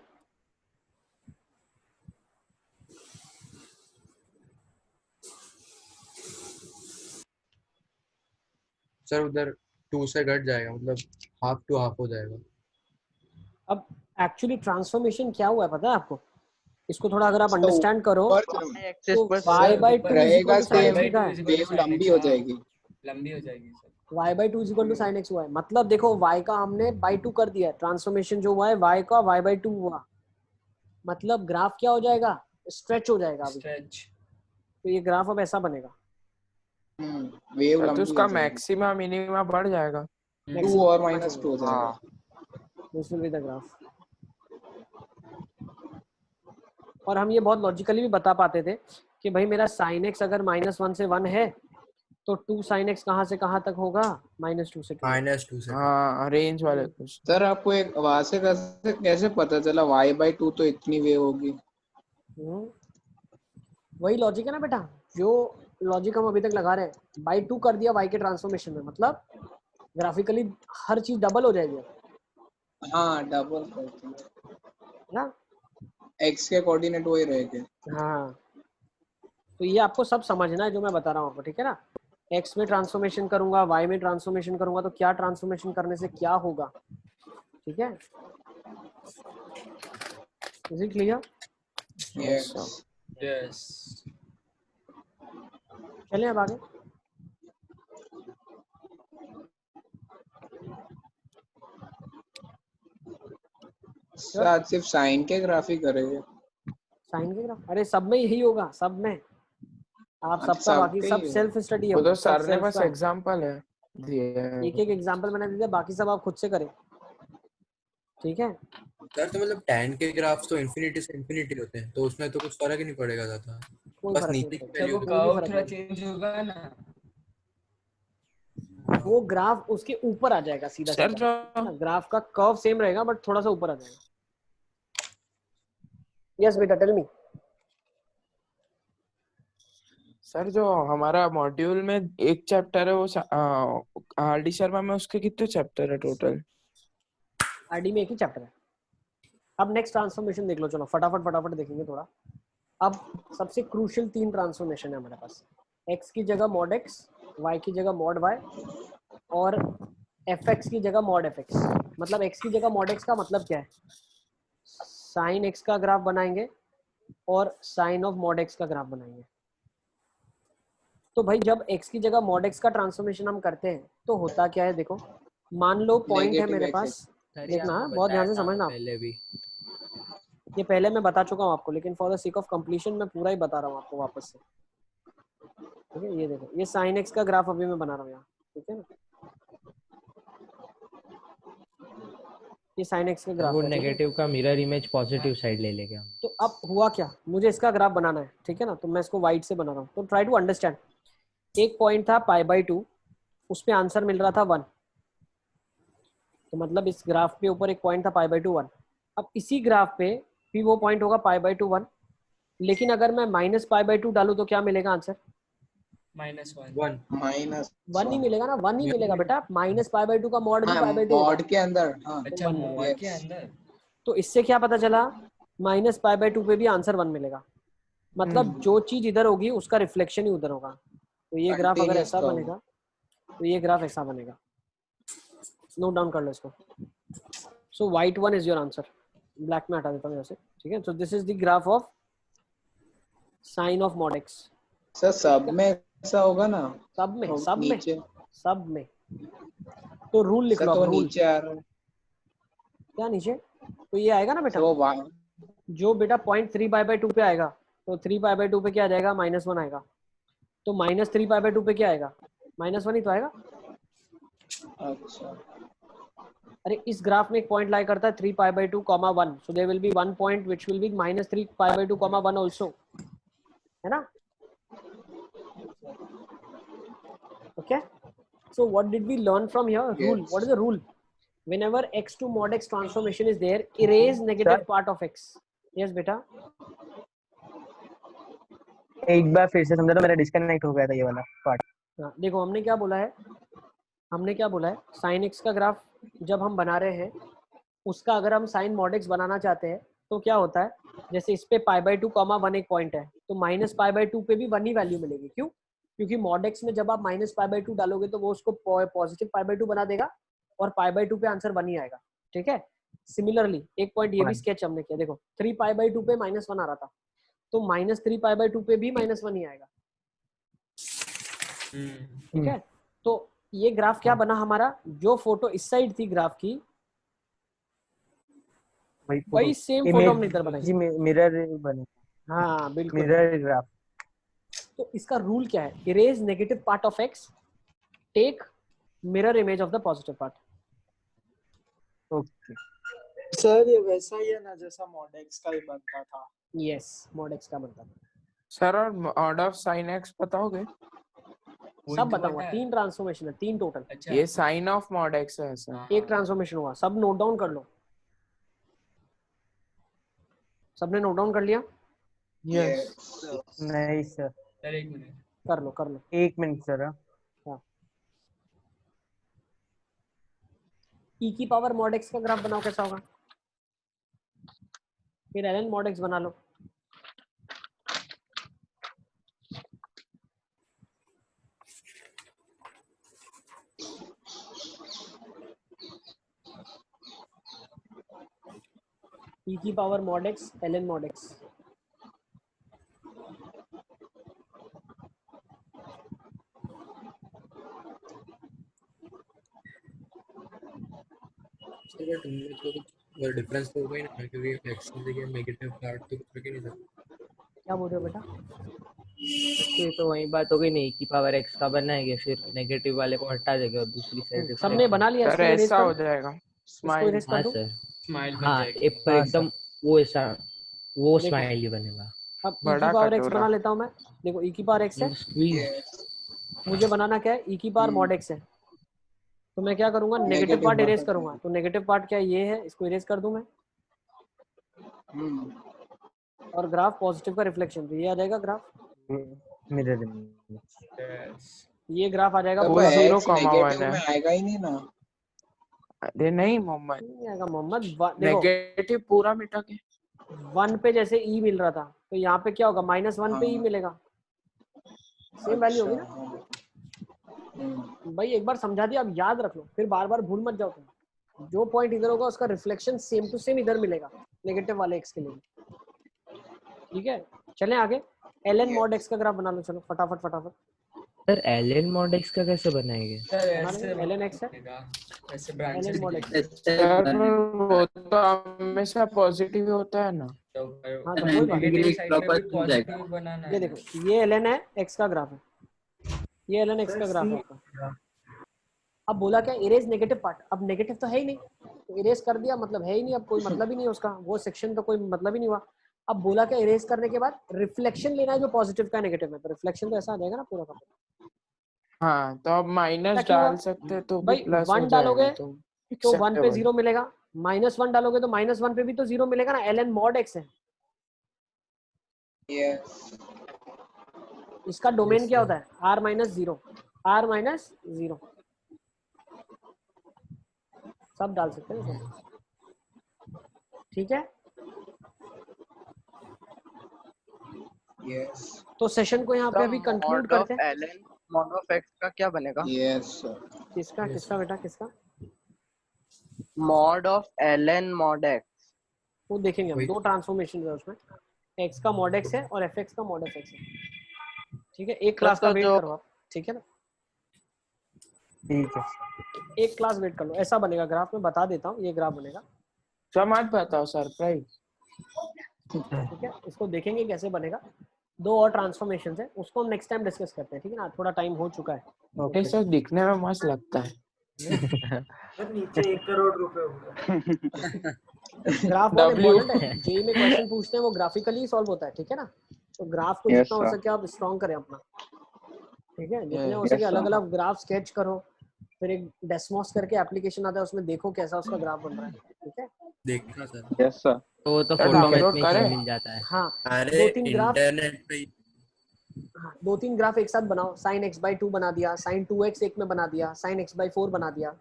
I: सर उधर 2 से घट जाएगा, मतलब हाफ टू हाफ हो जाएगा।
G: अब एक्चुअली ट्रांसफॉर्मेशन क्या हुआ है पता है आपको, इसको थोड़ा अगर आप अंडरस्टैंड करो तो y by 2
F: रहेगा सेम,
G: वेव
F: लंबी हो जाएगी,
A: लंबी हो जाएगी sir.
G: y by 2 equal to sine x हुआ है, मतलब देखो y का हमने बाई 2 कर दिया, ट्रांसफॉर्मेशन जो हुआ है y का y by 2 हुआ, मतलब ग्राफ क्या हो जाएगा, स्ट्रेच हो जाएगा अभी,
A: स्ट्रेच।
G: तो ये ग्राफ अब ऐसा बनेगा,
F: वेव
D: तो
F: लंबी
D: उसका
F: हो जाएगी,
D: मैक्सिमा मिनिमा बढ़ जाएगा।
F: 2 और -2 हो जाएगा।
G: This will be the graph. और हम ये बहुत लॉजिकली भी बता पाते थे कि भाई मेरा साइन एक्स अगर -1 से 1 है तो 2 साइन एक्स कहाँ से कहाँ तक होगा, -2 से 2।
I: -2 से।
D: हाँ रेंज वाले कुछ।
F: सर आपको एक वहां से कैसे पता चला y by 2 तो इतनी वेव होगी?
G: वही लॉजिक है ना बेटा, जो लॉजिक हम अभी तक लगा रहे हैं, बाई 2 कर दिया y के ट्रांसफॉर्मेशन में, मतलब ग्राफिकली हर चीज डबल हो जाएगी
F: हाँ डबल करती है
G: ना,
F: x के कोऑर्डिनेट वही रहेंगे।
G: हाँ तो ये आपको सब समझना है जो मैं बता रहा हूँ आपको, ठीक है ना। x में ट्रांसफॉर्मेशन करूंगा, y में ट्रांसफॉर्मेशन करूंगा, तो क्या ट्रांसफॉर्मेशन करने से क्या होगा, ठीक है। Is it clear?
F: Yes
A: yes.
G: चलिए अब आगे।
F: आज सिर्फ साइन के ग्राफ ही करेंगे।
G: साइन के ग्राफ, अरे सब में यही होगा, सब में आप सबका बाकी सब सेल्फ स्टडी है,
D: वो तो
G: सब
D: सर ने
G: self
D: बस
G: का है।
D: एग्जांपल है दिया है।
G: एक एक एग्जांपल मैंने दिया, बाकी सब आप खुद से करें, ठीक है।
I: सर तो मतलब tan के ग्राफ्स तो इन्फिनिटी से इन्फिनिटी होते हैं, तो उसमें तो कुछ फर्क ही नहीं पड़ेगा ज्यादा,
G: कोई
I: बस
G: फर्क नहीं
I: नीचे की
G: पड़ेगा,
A: जब वो
I: वैल्यू
G: कोई भी
A: कर्व
G: फर्क
A: थोड़ा
G: नहीं।
A: चेंज होगा ना,
G: वो ग्राफ उसके ऊपर आ जाएगा सीधा
D: सर
G: सीधा, है ना। ग्राफ का कर्व सेम रहेगा बट थोड़ा सा ऊपर आ जाएगा। यस बेटा टेल मी।
D: सर जो हमारा मॉड्यूल में एक चैप्टर है वो आर.डी. शर्मा में, उसके कितने चैप्टर है टोटल?
G: आरडी में एक ही चैप्टर है। अब नेक्स्ट ट्रांसफॉर्मेशन देख लो, चलो फटाफट फटाफट देखेंगे थोड़ा। अब सबसे क्रूशियल 3 ट्रांसफॉर्मेशन है हमारे पास। x की जगह मॉड x, y की जगह मॉड y और fx की जगह मॉड fx। मतलब x की जगह मॉड x का मतलब क्या है, साइन x का ग्राफ बनाएंगे और साइन ऑफ मॉड x का ग्राफ बनाएंगे। तो भाई जब x की जगह मॉड x का ट्रांसफॉर्मेशन हम करते हैं तो होता क्या है, देखो मान लो पॉइंट है मेरे पास, देखना बहुत ध्यान से समझना।
B: पहले भी
G: ये पहले मैं बता चुका हूँ आपको, लेकिन for the sake of completion मैं पूरा ही बता रहा हूँ आपको वापस से, ठीक है। ये देखो, ये साइन एक्स का ग्राफ अभी मैं बना रहा हूँ यहाँ, ठीक है ना। ये साइन एक्स का ग्राफ
B: वो
G: है, ठीक है?
B: नेगेटिव का मिरर इमेज पॉजिटिव साइड ले लेंगे हम।
G: तो अब हुआ क्या, मुझे इसका ग्राफ बनाना है, ठीक है ना। तो मैं इसको वाइट से बना रहा हूँ, तो ट्राई टू अंडरस्टैंड। एक पॉइंट था π/2, उस पे आंसर मिल रहा था 1, तो मतलब इस ग्राफ पे ऊपर एक पॉइंट था π/2 1। अब इसी ग्राफ पे भी वो पॉइंट होगा π/2 1, लेकिन अगर मैं माइनस π/2 डालूं तो क्या मिलेगा आंसर?
A: -1
F: माइनस
G: 1 ही मिलेगा ना, 1 ही मिलेगा बेटा। माइनस π/2 का मॉड भी π/2 होगा,
F: मॉड के अंदर। हाँ
A: अच्छा,
G: वन
A: मॉड
G: मिलेगा।
A: के अंदर।
G: तो इससे क्या पता चला, माइनस π/2 पे भी आंसर 1 मिलेगा। मतलब जो चीज इधर होगी उसका रिफ्लेक्शन ही उधर होगा। तो ये ग्राफ अगर
F: Continuous
G: ऐसा
F: curve।
G: बनेगा तो ये ग्राफ ऐसा बनेगा। नोट डाउन कर लो इसको। So white 1 is your answer. Black में हटा देता हूँ यहाँ से, ठीक है। So this is the graph of sine of mod x.
F: Sir सब में ऐसा होगा ना?
G: सब में,
F: और
G: सब में,
F: नीचे
G: सब में। तो रूल लिख
F: सर
G: लो
F: तो
G: अब, रूल।
F: नीचे आ रहा है।
G: क्या नीचे? तो ये आएगा ना बेटा,
F: तो वो
G: जो बेटा पॉइंट 3π/2 पे आएगा, तो 3π/2 पे क्या आ जाएगा, -1 आएगा। तो माइनस 3π/2 पे क्या आएगा, -1 ही तो आएगा।
F: अच्छा,
G: अरे इस ग्राफ में एक पॉइंट लाई करता है 3π/2, 1, so there will be one point which will be -3π/2, 1 also, है ना। Okay, so what did we learn from here? Rule. What is the rule? whenever x to mod x transformation is there, erase negative part of x. yes beta,
L: एक बार फिर से समझा तो मेरा disconnect हो गया था ये वाला पार्ट।
G: हाँ देखो हमने क्या बोला है, हमने क्या बोला है, साइन एक्स का ग्राफ जब हम बना रहे हैं उसका अगर हम साइन मॉड एक्स बनाना चाहते हैं तो क्या होता है, जैसे इस पे π/2, 1 एक पॉइंट है, तो माइनस π/2 पे भी 1 ही वैल्यू मिलेगी। क्यों? क्योंकि मॉड एक्स में जब आप माइनस π/2 डालोगे तो वो उसको पॉजिटिव π/2 बना देगा और π/2 पे आंसर 1 ही आएगा, ठीक है। सिमिलरली एक पॉइंट ये भी स्केच हमने किया, देखो 3π/2 पे -1 आ रहा था, तो -3π/2 पे भी -1 ही आएगा, ठीक है। तो ये ग्राफ क्या बना हमारा, जो फोटो इस साइड थी ग्राफ की वही सेम फोटो हमने इधर बनाई।
L: मिरर बने।
G: हाँ बिल्कुल,
L: मिरर ग्राफ।
G: तो इसका रूल क्या है, erase negative part of x, take mirror image of the positive part.
L: Okay
M: sir ये वैसा ही है ना जैसा मॉड एक्स का ही बनता था?
G: यस, मॉड एक्स का बनता था।
D: सर और मॉड ऑफ साइन एक्स बताओगे?
G: सब बताऊंगा, 3 ट्रांसफॉर्मेशन है, 3 टोटल।
A: अच्छा,
D: ये साइन ऑफ मॉड एक्स है ऐसा।
G: एक ट्रांसफॉर्मेशन हुआ, सब नोट डाउन कर लो। सबने नोट डाउन कर लिया?
L: यस। नहीं सर,
A: सर एक मिनट,
G: कर लो कर लो।
L: 1 मिनट सर।
G: हाँ, e की पावर मॉड एक्स का ग्राफ बनाओ, कैसा होगा? फिर ln मॉड एक्स बना लो। e की power mod x ln mod x.
I: Sir but उनमें तो कुछ डिफरेंस तो होगा ही ना, क्योंकि एक्स की जगह नेगेटिव पार्ट तो कुछ रख ही नहीं सकते।
G: क्या बोल रहे हो बेटा?
B: फिर तो वही बात हो गई, नहीं की पावर x का बनाएंगे, फिर नेगेटिव वाले को हटा देंगे और दूसरी साइड
G: सबने बना लिया,
D: सर
G: इसको erase
D: ऐसा
G: कर
D: हो
G: दो,
D: जाएगा
G: इसको
D: स्माइल।
G: erase कर
B: हाँ
G: दो।
B: सर,
A: स्माइल बन
B: हाँ
A: जाएगी।
B: एक पर
G: हाँ
B: एकदम वो ऐसा वो
G: देखो
B: स्माइली बनेगा।
G: अब e
D: बड़ा
G: की पावर x
D: कटोरा।
G: बना लेता हूँ मैं। देखो e की पावर x है, मुझे बनाना क्या है, e की पावर mod x है, तो मैं क्या करूंगा, negative
F: negative
G: part
F: part
G: erase करूंगा। तो नेगेटिव पार्ट क्या ये है, इसको इरेज कर दूं मैं, और ग्राफ पॉजिटिव का रिफ्लेक्शन, तो ये आ जाएगा ग्राफ,
B: मिरर
G: ये ग्राफ आ जाएगा
F: तो
G: पूरा।
F: 0, नेगेटिव में आएगा ही नहीं ना।
D: अरे नहीं मोहम्मद,
G: नहीं आएगा मोहम्मद। देखो
D: नेगेटिव पूरा मिटा के
G: 1 पे जैसे e मिल रहा था, तो यहाँ पे क्या होगा, -1 पे e मिलेगा, सेम वैल्यू होगी ना भाई। एक बार समझा दिया, अब याद रख लो, फिर बार बार भूल मत जाओ तुम। जो पॉइंट इधर होगा उसका रिफ्लेक्शन सेम टू सेम इधर मिलेगा, नेगेटिव वाले x के लिए। ठीक है, चलें आगे। ln mod x का ग्राफ बना लो, चलो फटाफट फटाफट।
B: सर ln mod x का कैसे बनाएंगे?
A: सर
G: बना
A: ऐसे
G: लेंगे, ln x है,
A: ऐसे branch
G: ln mod x।
D: Sir वो तो हमेशा पॉजिटिव ही होता है ना।
G: हाँ तो कोई बात
A: नेगेटिव
G: नहीं,
A: साइड पे भी पॉजिटिव बनाना है।
G: ये देखो ये ln है x का ग्राफ है, ये ln x का ग्राफ है आपका। अब बोला क्या, इरेज नेगेटिव पार्ट, अब नेगेटिव तो है ही नहीं, तो इरेज कर दिया, मतलब है ही नहीं, अब कोई मतलब ही नहीं उसका, वो सेक्शन तो कोई मतलब ही नहीं हुआ। अब बोला क्या, इरेज करने के बाद रिफ्लेक्शन लेना है जो पॉजिटिव का नेगेटिव में, तो रिफ्लेक्शन तो ऐसा आ जाएगा ना पूरा का पूरा।
D: हाँ तो अब माइनस
G: क्या हुआ
D: डाल सकते तो भी
G: भाई,
D: प्लस हो
G: 1 डालोगे
D: जाएगा
G: तो 1 पे
D: acceptable।
G: 0 मिलेगा, -1 डालोगे तो -1 पे भी तो 0 मिलेगा ना, ln mod x है। इसका डोमेन क्या होता है, r-0, r-0 सब डाल सकते हैं सब। ठीक है, तो सेशन को यहाँ पे अभी कंक्लूड करते हैं।
L: ln mod of x का क्या बनेगा?
G: किसका किसका बेटा किसका?
L: mod of ln mod x।
G: वो देखेंगे हम, दो ट्रांसफॉर्मेशन है उसमें, x का mod x है और fx का mod fx है। ठीक है, एक क्लास का वेट करो आप, ठीक है ना,
D: ठीक है,
G: एक क्लास वेट कर लो। ऐसा बनेगा ग्राफ, में बता देता हूँ, ये ग्राफ बनेगा।
D: मत बताओ सरप्राइज।
G: ठीक है, इसको देखेंगे कैसे बनेगा। दो और ट्रांसफॉर्मेशन है, उसको हम नेक्स्ट टाइम डिस्कस करते हैं, ठीक है ना, थोड़ा टाइम हो चुका है।
D: ओके सर, दिखने में मस्त लगता है।
H: नीचे 1 करोड़ रुपए होगा।
G: ग्राफ बहुत इंपॉर्टेंट है, जेई में क्वेश्चन पूछते हैं वो ग्राफिकली सॉल्व होता है, ठीक है ना, तो ग्राफ को जितना हो सके आप स्ट्रॉन्ग करें अपना, ठीक है, जितने हो सके अलग अलग ग्राफ स्केच करो, फिर एक डेस्मोस करके एप्लीकेशन आता है, उसमें देखो कैसा उसका ग्राफ बन रहा है, ठीक है।
I: देखना सर।
C: Yes sir.
B: तो वो तो फोटो में मिल जाता है।
G: हाँ,
I: अरे इंटरनेट पे
G: हाँ, 2-3 ग्राफ एक साथ बनाओ, sin x/2 बना दिया, sin 2x एक में बना दिया, sin x/4 बना दिया।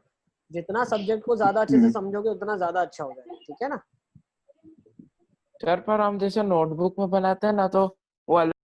G: जितना सब्जेक्ट को ज्यादा अच्छे से समझोगे उतना ज्यादा अच्छा हो जाएगा, ठीक है ना।
D: सर पर हम जैसे नोटबुक में बनाते हैं ना, तो वो